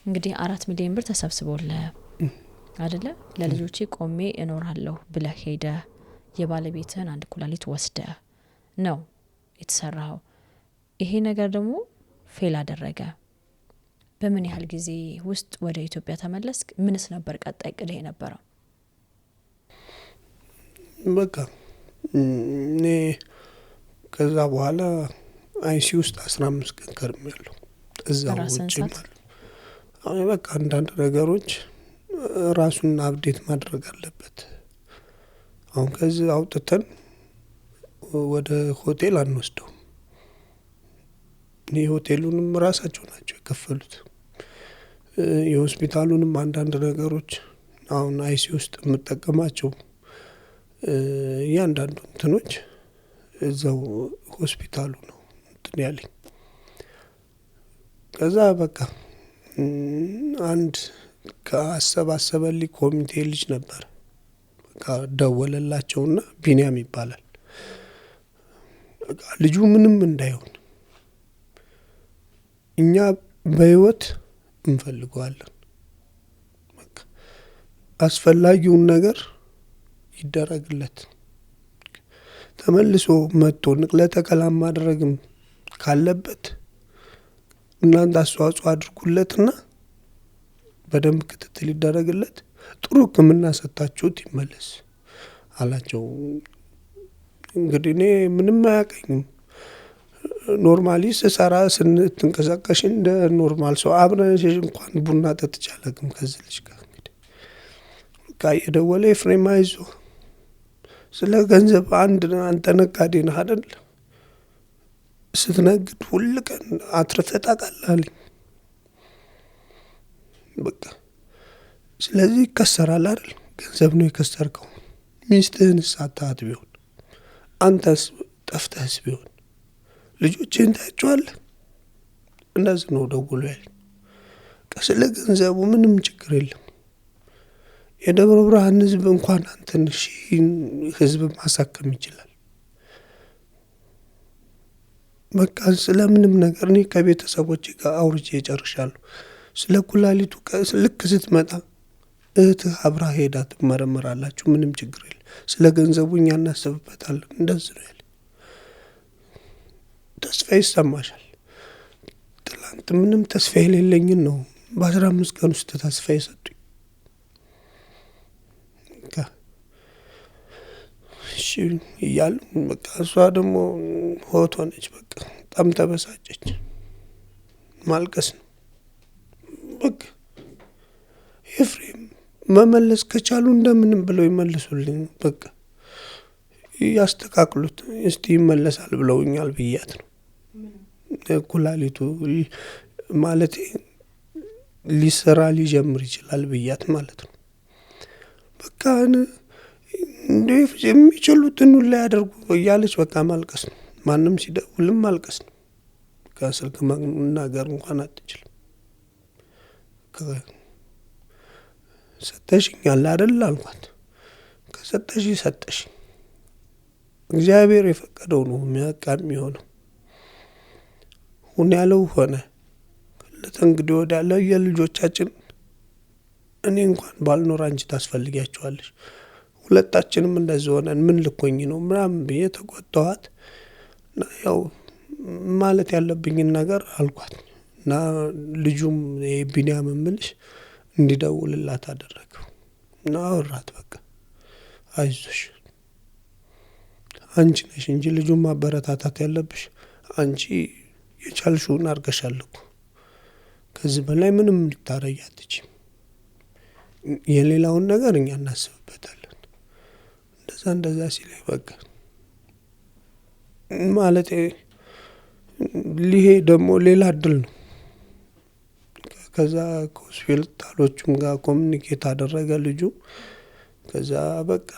እንግዲህ 4 ሚሊዮን ብር ተሰብስቦለ አይደለ? ለልጆቼ ቆሜ እኖራለሁ ብለህ ሄደ የባለቤትህን አንድ ኩላሊት ወስደ ነው የተሰራው። ይሄ ነገር ደግሞ ፌል አደረገ። በምን ያህል ጊዜ ውስጥ ወደ ኢትዮጵያ ተመለስክ? ምንስ ነበር ቀጣይ እቅድ የነበረው? በቃ እኔ ከዛ በኋላ አይሲ ውስጥ 15 ቀን ከርሜያለሁ። እዛው ውጪ ማለት አሁን በቃ አንዳንድ ነገሮች ራሱን አፕዴት ማድረግ አለበት። አሁን ከዚህ አውጥተን ወደ ሆቴል አንወስደው። የሆቴሉንም ራሳቸው ናቸው የከፈሉት። የሆስፒታሉንም አንዳንድ ነገሮች አሁን አይሲ ውስጥ የምጠቀማቸው ያንዳንዱ እንትኖች እዛው ሆስፒታሉ ነው እንትን ያለኝ። ከዛ በቃ አንድ ከአሰባሰበልኝ ኮሚቴ ልጅ ነበር። በቃ ደወለላቸውና ቢኒያም ይባላል ልጁ ምንም እንዳይሆን እኛ በህይወት እንፈልገዋለን። በቃ አስፈላጊውን ነገር ይደረግለት። ተመልሶ መጥቶ ንቅለ ተከላ ማድረግም ካለበት እናንተ አስተዋጽኦ አድርጉለትና በደንብ ክትትል ይደረግለት፣ ጥሩ ሕክምና ሰጣችሁት ይመለስ አላቸው። እንግዲህ እኔ ምንም አያቀኝም። ኖርማሊ ስሰራ ስንትንቀሳቀሽ እንደ ኖርማል ሰው አብረሽ እንኳን ቡና ጠጥቼ አላውቅም ከዚህ ልጅ ጋር። እንግዲህ በቃ የደወለ ኤፍሬም አይዞህ፣ ስለ ገንዘብ አንተ ነጋዴ ነህ አይደል? ስትነግድ ሁል ቀን አትርፈህ ታውቃለህ አለኝ። በቃ ስለዚህ ይከሰራል አይደል? ገንዘብ ነው የከሰርከው። ሚስትህንስ አታሃት ቢሆን አንተስ ጠፍተህስ ቢሆን ልጆችን ታያቸዋለህ? እንደዚህ ነው ደውሎ ያለኝ። ስለ ገንዘቡ ምንም ችግር የለም። የደብረ ብርሃን ህዝብ እንኳን አንተን ህዝብ ማሳከም ይችላል። በቃ ስለምንም ነገር እኔ ከቤተሰቦቼ ጋር አውርቼ ጨርሻለሁ። ስለ ኩላሊቱ ልክ ስትመጣ እህትህ አብራ ሄዳ ትመረመራላችሁ፣ ምንም ችግር የለም። ስለ ገንዘቡ እኛ እናስብበታለን። እንደዚህ ነው ያለ። ተስፋ ይሰማሻል። ትላንት ምንም ተስፋ የሌለኝን ነው በ15 ቀን ውስጥ ተስፋ የሰጡኝ። እሺ እያሉ በቃ እሷ ደግሞ ሆት ሆነች። በቃ በጣም ተበሳጨች። ማልቀስ ነው በቃ። ኤፍሬም መመለስ ከቻሉ እንደምንም ብለው ይመልሱልኝ፣ በቃ ያስተካክሉት እስቲ ይመለሳል ብለውኛል ብያት ነው። ኩላሊቱ ማለት ሊሰራ ሊጀምር ይችላል ብያት ማለት ነው። በቃ እንደ የሚችሉትን ሁሉ ያደርጉ እያለች በቃ ማልቀስ ነው። ማንም ሲደውልም ማልቀስ ነው። ከስልክ መናገር እንኳን አትችልም። ሰጠሽኛል አይደል አልኳት። ከሰጠሽ ሰጠሽ፣ እግዚአብሔር የፈቀደው ነው የሚሆነው። ሁን ያለው ሆነ። ለተንግዲህ ወዳለ የልጆቻችን እኔ እንኳን ባልኖር አንቺ ታስፈልጊያቸዋለሽ፣ ሁለታችንም እንደዚህ ሆነን ምን ልኮኝ ነው ምናምን ብዬ ተቆጣኋት። ያው ማለት ያለብኝን ነገር አልኳት እና ልጁም ቢኒያም ምልሽ እንዲደውልላት አደረገው እና አወራት። በቃ አይዞሽ፣ አንቺ ነሽ እንጂ ልጁን ማበረታታት ያለብሽ። አንቺ የቻልሽውን አድርገሻል እኮ፣ ከዚህ በላይ ምንም ልታረጊ አትችይም። የሌላውን ነገር እኛ እናስብበታለን። እንደዛ ሲለኝ በቃ ማለት ሊሄ ደግሞ ሌላ እድል ነው። ከዛ ከሆስፒታሎቹም ጋር ኮሚኒኬት አደረገ ልጁ። ከዛ በቃ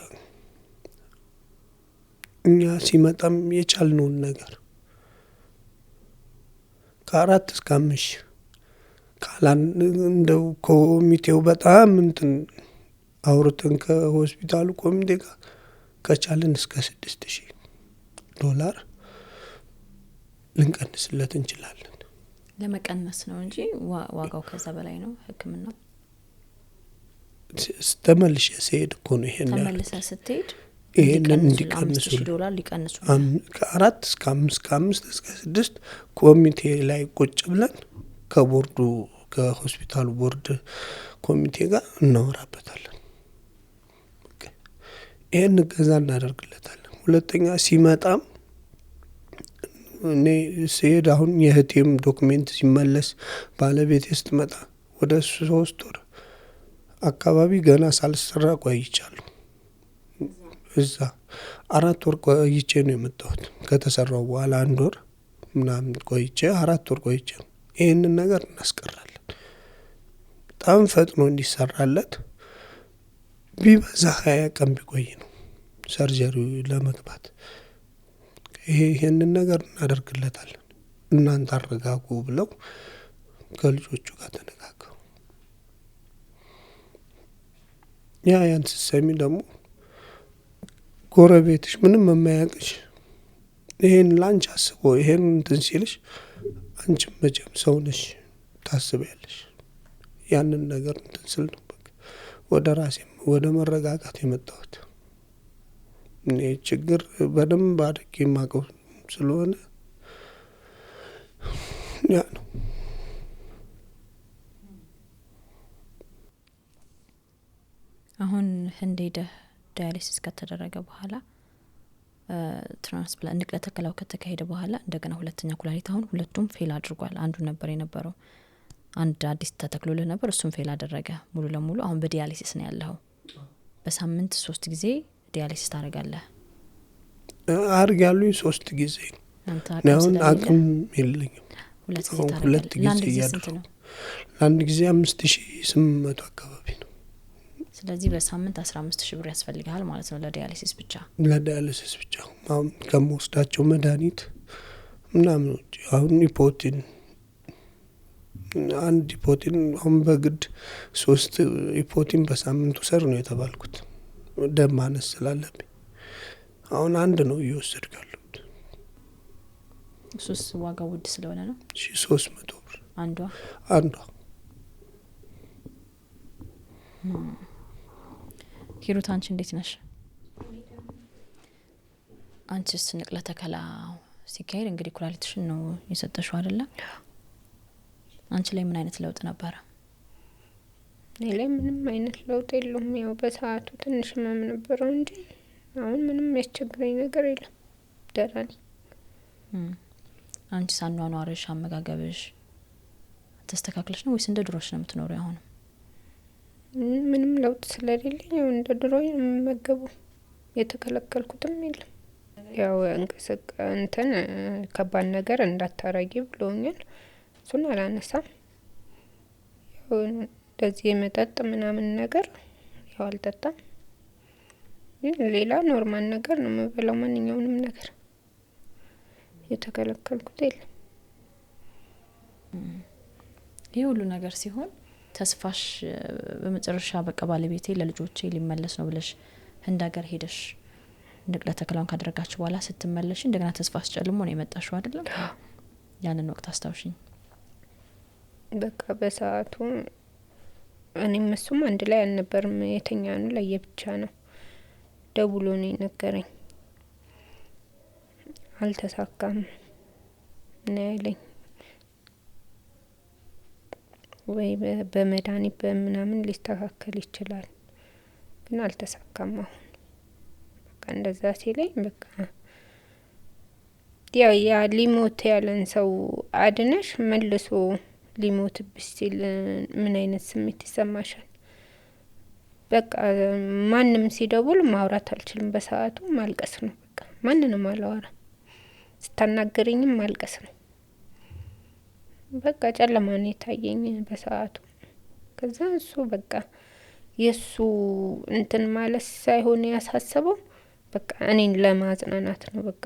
እኛ ሲመጣም የቻልነውን ነገር ከ4 እስከ 5 እንደው ኮሚቴው በጣም አውርተን ከሆስፒታሉ ኮሚቴ ጋር ከቻልን እስከ $6,000 ልንቀንስለት እንችላለን። ለመቀነስ ነው እንጂ ዋጋው ከዛ በላይ ነው ሕክምናው። ተመልሼ ስሄድ እኮ ነው ይሄን ተመልሰ ስትሄድ ይሄንን እንዲቀንሱ $5,000 ሊቀንሱ ከ4 እስከ 5 ከ5 እስከ 6 ኮሚቴ ላይ ቁጭ ብለን ከቦርዱ ከሆስፒታሉ ቦርድ ኮሚቴ ጋር እናወራበታለን። ይሄን ገዛ እናደርግለታለን። ሁለተኛ ሲመጣም እኔ ስሄድ አሁን የህቴም ዶክሜንት ሲመለስ ባለቤቴ ስትመጣ ወደ 3 ወር አካባቢ ገና ሳልሰራ ቆይቻለሁ። እዛ 4 ወር ቆይቼ ነው የመጣሁት። ከተሰራው በኋላ 1 ወር ምናምን ቆይቼ 4 ወር ቆይቼ ነው። ይሄንን ነገር እናስቀራለን። በጣም ፈጥኖ እንዲሰራለት ቢበዛ 20 ቀን ቢቆይ ነው ሰርጀሪው ለመግባት። ይሄንን ነገር እናደርግለታለን። እናንተ አረጋጉ ብለው ከልጆቹ ጋር ተነጋገሩ። ያን ስትሰሚ ደግሞ ጎረቤትሽ ምንም የማያውቅሽ ይሄን ላንች አስቦ ይሄን እንትን ሲልሽ አንቺም መቼም ሰው ነሽ ታስቢያለሽ። ያንን ነገር እንትን ስል ነው በቃ ወደ ራሴም ወደ መረጋጋት የመጣሁት። እኔ ችግር በደንብ አድርጌ የማውቀው ስለሆነ ያ ነው። አሁን ህንድ ሄደህ ዳያሊሲስ ከተደረገ በኋላ ትራንስፕላንት ንቅለ ተከላው ከተካሄደ በኋላ እንደገና ሁለተኛ ኩላሊት አሁን ሁለቱም ፌል አድርጓል። አንዱ ነበር የነበረው አንድ አዲስ ተተክሎልህ ነበር፣ እሱም ፌል አደረገ ሙሉ ለሙሉ። አሁን በዲያሊሲስ ነው ያለኸው። በሳምንት 3 ጊዜ ዲያሊሲስ ታደርጋለህ? አርግ ያሉኝ 3 ጊዜ አንተ አሁን አቅም የለኝም። ሁለት ጊዜ እያደረኩ ለአንድ ጊዜ 5800 አካባቢ ነው። ስለዚህ በሳምንት 15000 ብር ያስፈልጋል ማለት ነው ለዲያሊሲስ ብቻ። ለዲያሊሲስ ብቻ አሁን ከመወስዳቸው መድኃኒት ምናምን ውጪ አሁን ኒፖቲን አንድ ኒፖቲን አሁን በግድ 3 ኒፖቲን በሳምንቱ ሰር ነው የተባልኩት ደም ማነስ ስላለብኝ። አሁን አንድ ነው እየወሰድኩ ያለሁት። እሱስ ዋጋው ውድ ስለሆነ ነው። 300 ብር አንዷ። ሂሩት አንቺ እንዴት ነሽ? አንቺስ ንቅለ ተከላ ሲካሄድ እንግዲህ ኩላሊትሽን ነው የሰጠሽው አይደለ? አንቺ ላይ ምን አይነት ለውጥ ነበረ? እኔ ላይ ምንም አይነት ለውጥ የለውም። ያው በሰዓቱ ትንሽ ህመም ነበረው እንጂ አሁን ምንም ያስቸግረኝ ነገር የለም። ደህና ነኝ። አንቺ አኗኗርሽ፣ አመጋገብሽ ተስተካክለሽ ነው ወይስ እንደ ድሮሽ ነው የምትኖሪው? አሁን ምንም ለውጥ ስለሌለኝ ያው እንደ ድሮ የምመገበው የተከለከልኩትም የለም። ያው እንትን ከባድ ነገር እንዳታረጊ ብሎኛል። እሱን አላነሳም። ያው እንደዚህ የመጠጥ ምናምን ነገር ያው አልጠጣም። ሌላ ኖርማል ነገር ነው የምበላው። ማንኛውንም ነገር የተከለከልኩት የለም። ይህ ሁሉ ነገር ሲሆን ተስፋሽ በመጨረሻ በቃ ባለቤቴ ለልጆቼ ሊመለስ ነው ብለሽ ህንድ ሀገር ሄደሽ ንቅለ ተከላውን ካደረጋችሁ በኋላ ስትመለሽ እንደገና ተስፋ አስጨልሞ ነው የመጣሽው አይደለም? ያንን ወቅት አስታውሽኝ። በቃ በሰዓቱ እኔም እሱም አንድ ላይ አልነበርም። የተኛኑ ለየብቻ ነው። ደውሎ ነው የነገረኝ። አልተሳካም ነው ያለኝ። ወይ በመድኃኒት በምናምን ሊስተካከል ይችላል፣ ግን አልተሳካም። አሁን በቃ እንደዛ ሲለኝ በቃ ያው ያ ሊሞት ያለን ሰው አድነሽ መልሶ ሊሞትብሽ ሲል ምን አይነት ስሜት ይሰማሻል? በቃ ማንም ሲደውል ማውራት አልችልም። በሰዓቱ ማልቀስ ነው በቃ። ማንንም አላወራም። ስታናገረኝም ማልቀስ ነው በቃ። ጨለማ ነው የታየኝ በሰዓቱ። ከዛ እሱ በቃ የሱ እንትን ማለት ሳይሆን ያሳሰበው በቃ እኔን ለማጽናናት ነው በቃ።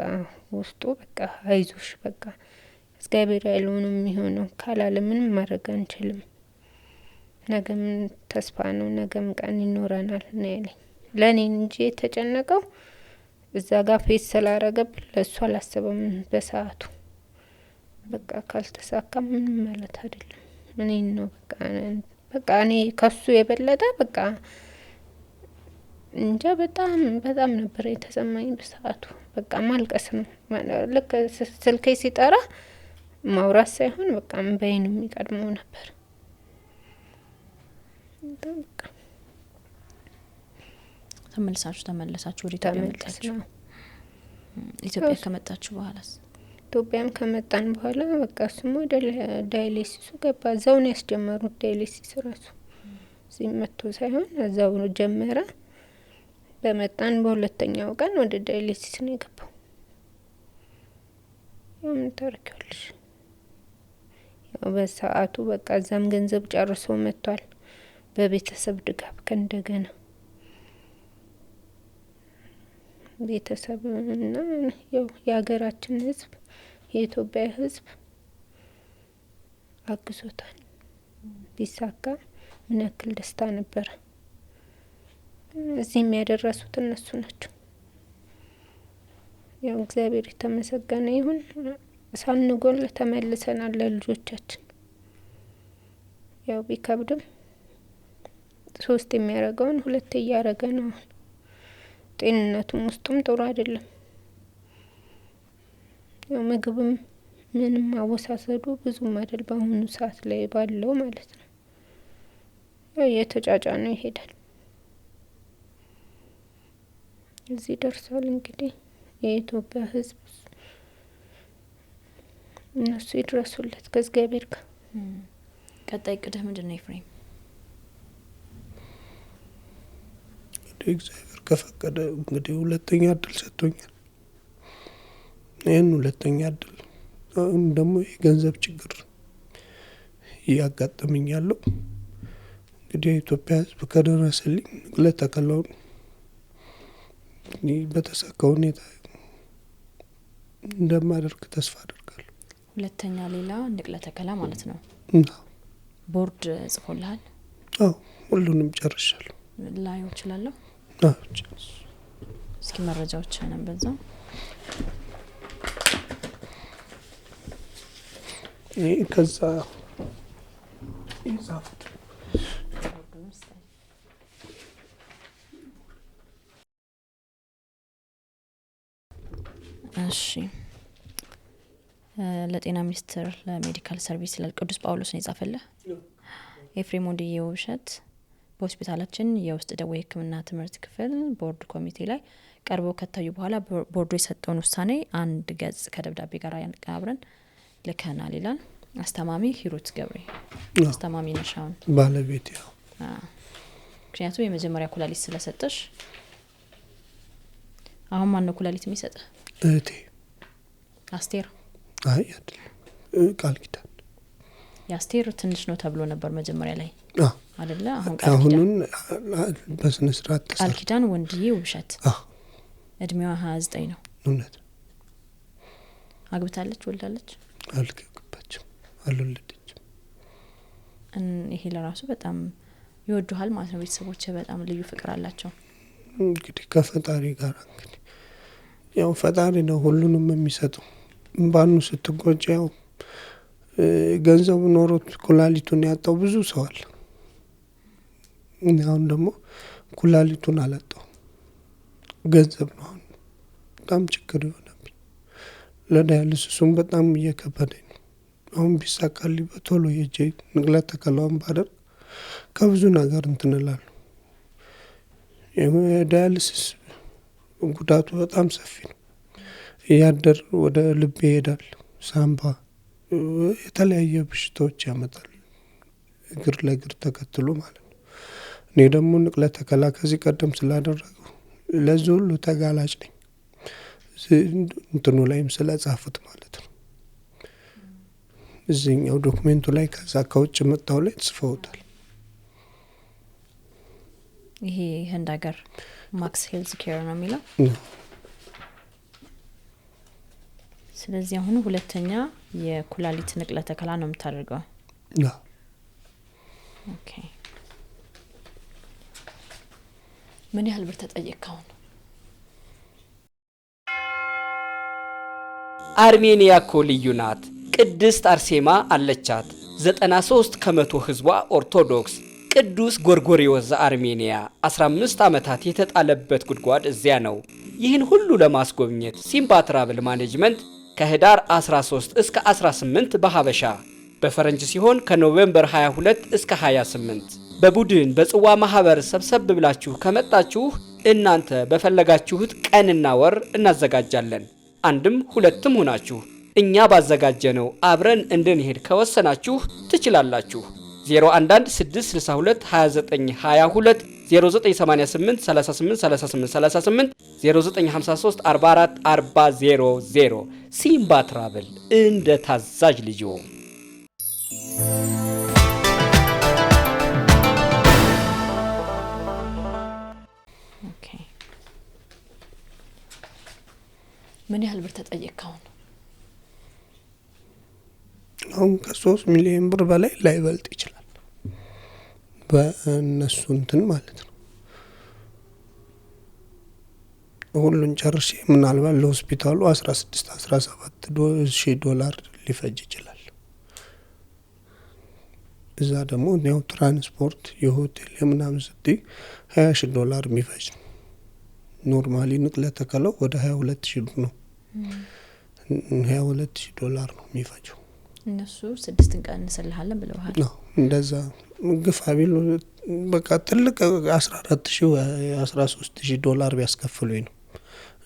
ውስጡ በቃ አይዞሽ በቃ እግዚአብሔር ያለው ነው የሚሆነው፣ ካላለ ምንም ማድረግ አንችልም፣ ነገም ተስፋ ነው፣ ነገም ቀን ይኖረናል ነው ያለኝ። ለእኔ እንጂ የተጨነቀው እዛ ጋር ፌስ ስላረገብን ለእሱ አላሰበም በሰዓቱ። በቃ ካልተሳካ ምንም ማለት አይደለም። እኔን ነው በቃ እኔ ከሱ የበለጠ በቃ እንጃ በጣም በጣም ነበር የተሰማኝ በሰዓቱ። በቃ ማልቀስ ነው። ልክ ስልኬ ሲጠራ ማውራት ሳይሆን በቃ እምባዬ ነው የሚቀድመው ነበር። በቃ ተመለሳችሁ ወደ ኢትዮጵያ መጣችሁ? ኢትዮጵያ ከመጣችሁ በኋላስ? ኢትዮጵያም ከመጣን በኋላ በቃ እሱም ወደ ዳያሊሲሱ ገባ። እዛው ነው ያስጀመሩት ዳያሊሲስ ራሱ። እዚህ መጥቶ ሳይሆን እዛው ነው ጀመረ። በመጣን በሁለተኛው ቀን ወደ ዳያሊሲስ ነው የገባው። ምን ታረጋለሽ? ያው በሰዓቱ በቃ እዛም ገንዘብ ጨርሶ መጥቷል። በቤተሰብ ድጋፍ ከእንደገና ቤተሰብ እና ያው የሀገራችን ሕዝብ የኢትዮጵያ ሕዝብ አግዞታል። ቢሳካ ምን ያክል ደስታ ነበረ። እዚህ የሚያደረሱት እነሱ ናቸው። ያው እግዚአብሔር የተመሰገነ ይሁን ሳንጎል ተመልሰናል ለልጆቻችን። ያው ቢከብድም 3 የሚያረጋውን 2 እያረገ ነው። ጤንነቱም ውስጡም ጥሩ አይደለም። ያው ምግብም ምንም አወሳሰዱ ብዙም አይደል በአሁኑ ሰዓት ላይ ባለው ማለት ነው። ያው የተጫጫነ ይሄዳል። እዚህ ደርሷል። እንግዲህ የኢትዮጵያ ሕዝብ እነሱ ይድረሱለት ከእግዚአብሔር ጋር። ቀጣይ ቅድህ ምንድነው ኤፍሬም? እግዚአብሔር ከፈቀደ እንግዲህ ሁለተኛ እድል ሰጥቶኛል። ይህን ሁለተኛ እድል አሁን ደግሞ የገንዘብ ችግር እያጋጠመኝ ያለው እንግዲህ የኢትዮጵያ ሕዝብ ከደረሰልኝ ንቅለ ተከላውን በተሳካ ሁኔታ እንደማደርግ ተስፋ አደርጋለሁ። ሁለተኛ ሌላ ንቅለ ተከላ ማለት ነው። ቦርድ ጽፎልሃል? አዎ ሁሉንም ጨርሻለሁ። ላየው እችላለሁ? አዎ እስኪ መረጃዎችንም በዛው ከዛ ይዛፉት እሺ ለጤና ሚኒስቴር ለሜዲካል ሰርቪስ ለቅዱስ ጳውሎስ ነው የጻፈልህ። ኤፍሬም ወንድዬ ውብሸት በሆስፒታላችን የውስጥ ደዌ ሕክምና ትምህርት ክፍል ቦርድ ኮሚቴ ላይ ቀርበው ከታዩ በኋላ ቦርዱ የሰጠውን ውሳኔ 1 ገጽ ከደብዳቤ ጋር ያቀናብረን ልከናል ይላል። አስተማሚ ሂሩት ገብሬ አስተማሚ ነሻውን ባለቤት ያው ምክንያቱም የመጀመሪያ ኩላሊት ስለሰጠሽ አሁን ማን ነው ኩላሊት የሚሰጥ? እህቴ አስቴር። አይ አይደል ቃል ኪዳን። የአስቴር ትንሽ ነው ተብሎ ነበር መጀመሪያ ላይ አይደለ? አሁን በስነ ስርዓት ቃል ኪዳን ወንድዬ ውብሸት እድሜዋ 29 ነው። እውነት አግብታለች? ወልዳለች? አልገባችም፣ አልወለደችም። ይሄ ለራሱ በጣም ይወዱሃል ማለት ነው። ቤተሰቦች በጣም ልዩ ፍቅር አላቸው። እንግዲህ ከፈጣሪ ጋር እንግዲህ ያው ፈጣሪ ነው ሁሉንም የሚሰጠው። ባኑ ስትጎጂ ያው ገንዘቡ ኖሮት ኩላሊቱን ያጣው ብዙ ሰው አለ። አሁን ደግሞ ኩላሊቱን አላጣው፣ ገንዘብ ነው አሁን በጣም ችግር ይሆናል። ለዳያሊሲሱም በጣም እየከበደኝ ነው። አሁን ቢሳካልኝ በቶሎ የጄ ንቅለ ተከላውን ባደርግ ከብዙ ነገር እንትንላለሁ። የዳያሊሲስ ጉዳቱ በጣም ሰፊ ነው። እያደር ወደ ልብ ይሄዳል፣ ሳምባ፣ የተለያየ በሽታዎች ያመጣል፣ እግር ለእግር ተከትሎ ማለት ነው። እኔ ደግሞ ንቅለ ተከላ ከዚህ ቀደም ስላደረገው ለዚህ ሁሉ ተጋላጭ ነኝ። እንትኑ ላይም ስለጻፉት ማለት ነው። እዚህኛው ዶክሜንቱ ላይ ከዛ ከውጭ መጣው ላይ ጽፈውታል። ይሄ ህንድ ሀገር ማክስ ሄልዝ ኬር ነው የሚለው። ስለዚህ አሁን ሁለተኛ የኩላሊት ንቅለ ተከላ ነው የምታደርገው? ኦኬ። ምን ያህል ብር ተጠየቅከው? አርሜኒያ እኮ ልዩ ናት። ቅድስት አርሴማ አለቻት። 93 ከመቶ ህዝቧ ኦርቶዶክስ። ቅዱስ ጎርጎሪዎስ ዘአርሜኒያ 15 ዓመታት የተጣለበት ጉድጓድ እዚያ ነው። ይህን ሁሉ ለማስጎብኘት ሲምባ ትራቭል ማኔጅመንት ከህዳር 13 እስከ 18 በሀበሻ በፈረንጅ ሲሆን ከኖቬምበር 22 እስከ 28 በቡድን በጽዋ ማህበር ሰብሰብ ብላችሁ ከመጣችሁ እናንተ በፈለጋችሁት ቀንና ወር እናዘጋጃለን። አንድም ሁለትም ሆናችሁ እኛ ባዘጋጀነው አብረን እንድንሄድ ከወሰናችሁ ትችላላችሁ። 011 662 2922 0988 38 38 38 0953 44 40 ሲምባ ትራቭል እንደ ታዛዥ ልጆ። ኦኬ። ምን ያህል ብር ተጠየቅከው? አሁን ከ3 ሚሊዮን ብር በላይ ላይበልጥ ይችላል በእነሱ እንትን ማለት ነው። ሁሉን ጨርሼ ምናልባት ለሆስፒታሉ 16-17 ዶላር ሊፈጅ ይችላል። እዛ ደግሞ ያው ትራንስፖርት የሆቴል የምናምን ስትይ 20 ዶላር የሚፈጅ ነው። ኖርማሊ ንቅለ ተከላው ወደ 22,000 ነው። 22,000 ዶላር ነው የሚፈጀው። እነሱ 6 እንቀንስልሃለን ብለዋል ነው እንደዛ ግፋ ቢሉ በቃ ትልቅ 14,000-13,000 ዶላር ቢያስከፍሉኝ ነው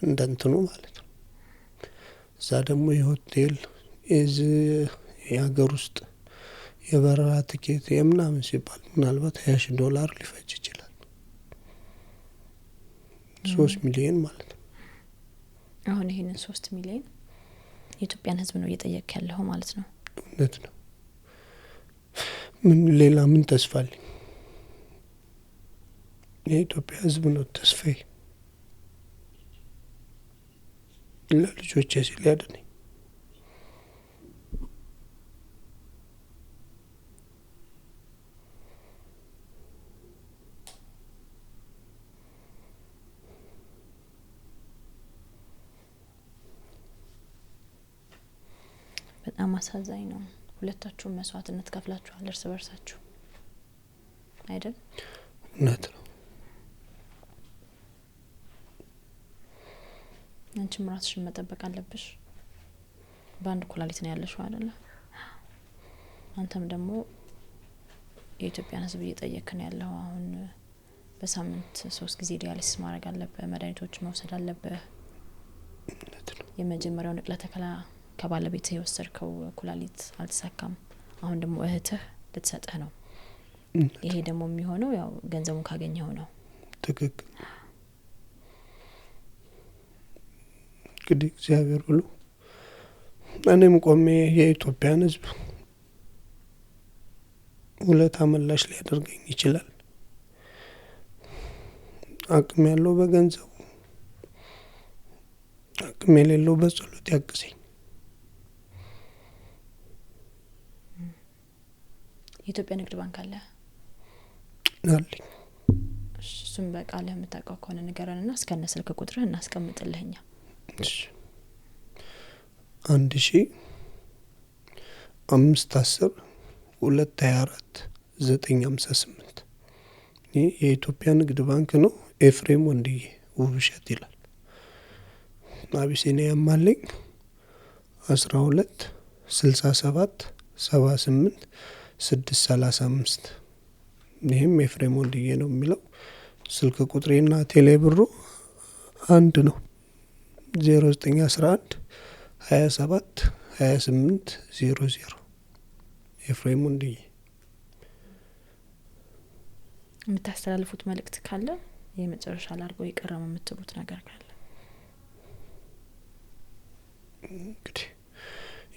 እንደንትኑ ማለት ነው። እዛ ደግሞ የሆቴል የሀገር ውስጥ የበረራ ትኬት የምናምን ሲባል ምናልባት 20 ዶላር ሊፈጅ ይችላል። 3 ሚሊዮን ማለት ነው። አሁን ይሄንን 3 ሚሊዮን የኢትዮጵያን ሕዝብ ነው እየጠየቅ ያለው ማለት ነው። እውነት ነው። ምን ሌላ ምን ተስፋ አለኝ? የኢትዮጵያ ሕዝብ ነው ተስፋዬ። ለልጆቼ ሲል ያድነኝ። በጣም አሳዛኝ ነው። ሁለታችሁም መስዋዕትነት ከፍላችኋል እርስ በርሳችሁ አይደል? እውነት ነው። አንቺም ራስሽን መጠበቅ አለብሽ። በአንድ ኩላሊት ነው ያለሽው አይደል? አንተም ደግሞ የኢትዮጵያን ሕዝብ እየጠየቅክ ነው ያለው። አሁን በሳምንት 3 ጊዜ ዲያሊሲስ ማድረግ አለብህ፣ መድኃኒቶች መውሰድ አለብህ። የመጀመሪያው ንቅለ ተከላ ከባለቤትህ የወሰድከው ኩላሊት አልተሳካም። አሁን ደግሞ እህትህ ልትሰጥህ ነው። ይሄ ደግሞ የሚሆነው ያው ገንዘቡን ካገኘው ነው። ትክክል። እንግዲህ እግዚአብሔር ብሎ እኔም ቆሜ የኢትዮጵያን ሕዝብ ውለታ መላሽ ሊያደርገኝ ይችላል። አቅም ያለው በገንዘቡ፣ አቅም የሌለው በጸሎት ያግዘኝ። የኢትዮጵያ ንግድ ባንክ አለ አለኝ። እሱም በቃልህ የምታውቀው ከሆነ ንገረንና እስከነ ስልክ ቁጥርህ እናስቀምጥልህኛ። 1510-224-958 ይህ የኢትዮጵያ ንግድ ባንክ ነው። ኤፍሬም ወንድዬ ውብሸት ይላል። አቢሲኒያም አለኝ 12-67-78-635 ይህም ኤፍሬም ወንድዬ ነው የሚለው። ስልክ ቁጥሬና ቴሌ ብሩ አንድ ነው። 0911-27-28-00 ኤፍሬም ወንድዬ። የምታስተላልፉት መልእክት ካለ የመጨረሻ ላድርገው የቀረመ የምትሉት ነገር ካለ? እንግዲህ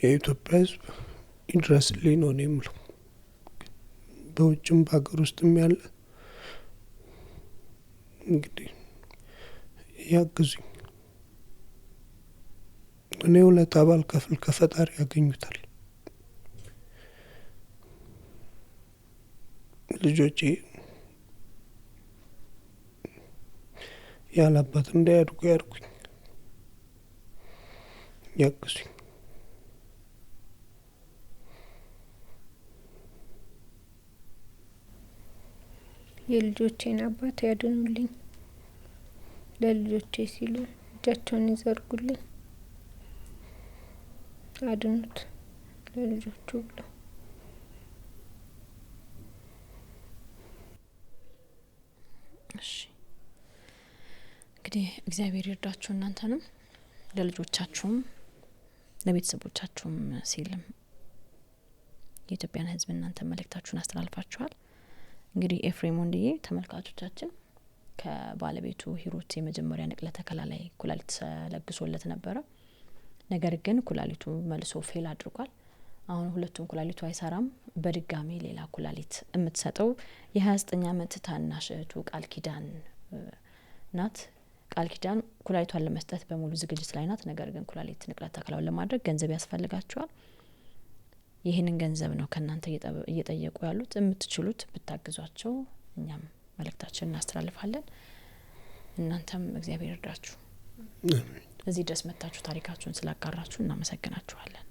የኢትዮጵያ ሕዝብ ይድረስልኝ ነው የምለው። በውጭም በሀገር ውስጥም ያለ እንግዲህ ያግዙኝ። እኔ ውለታ ባልከፍል ከፈጣሪ ያገኙታል። ልጆቼ ያላባት እንዳያድጉ ያድርጉኝ፣ ያግዙኝ። የልጆቼን አባት ያድኑልኝ። ለልጆቼ ሲሉ እጃቸውን ይዘርጉልኝ፣ አድኑት ለልጆቹ ብለው። እሺ እንግዲህ እግዚአብሔር ይርዳችሁ። እናንተንም ለልጆቻችሁም ለቤተሰቦቻችሁም ሲልም የኢትዮጵያን ሕዝብ እናንተ መልእክታችሁን አስተላልፋችኋል። እንግዲህ ኤፍሬም ወንድዬ ተመልካቾቻችን ከባለቤቱ ሂሩት የመጀመሪያ ንቅለ ተከላ ላይ ኩላሊት ተለግሶለት ነበረ። ነገር ግን ኩላሊቱ መልሶ ፌል አድርጓል። አሁን ሁለቱም ኩላሊቱ አይሰራም። በድጋሚ ሌላ ኩላሊት የምትሰጠው የ29 ዓመት ታናሽ እህቱ ቃል ኪዳን ናት። ቃል ኪዳን ኩላሊቷን ለመስጠት በሙሉ ዝግጅት ላይ ናት። ነገር ግን ኩላሊት ንቅለ ተከላውን ለማድረግ ገንዘብ ያስፈልጋቸዋል። ይህንን ገንዘብ ነው ከእናንተ እየጠየቁ ያሉት። የምትችሉት ብታግዟቸው እኛም መልእክታችንን እናስተላልፋለን። እናንተም እግዚአብሔር ይርዳችሁ። እዚህ ድረስ መጣችሁ ታሪካችሁን ስላጋራችሁ እናመሰግናችኋለን።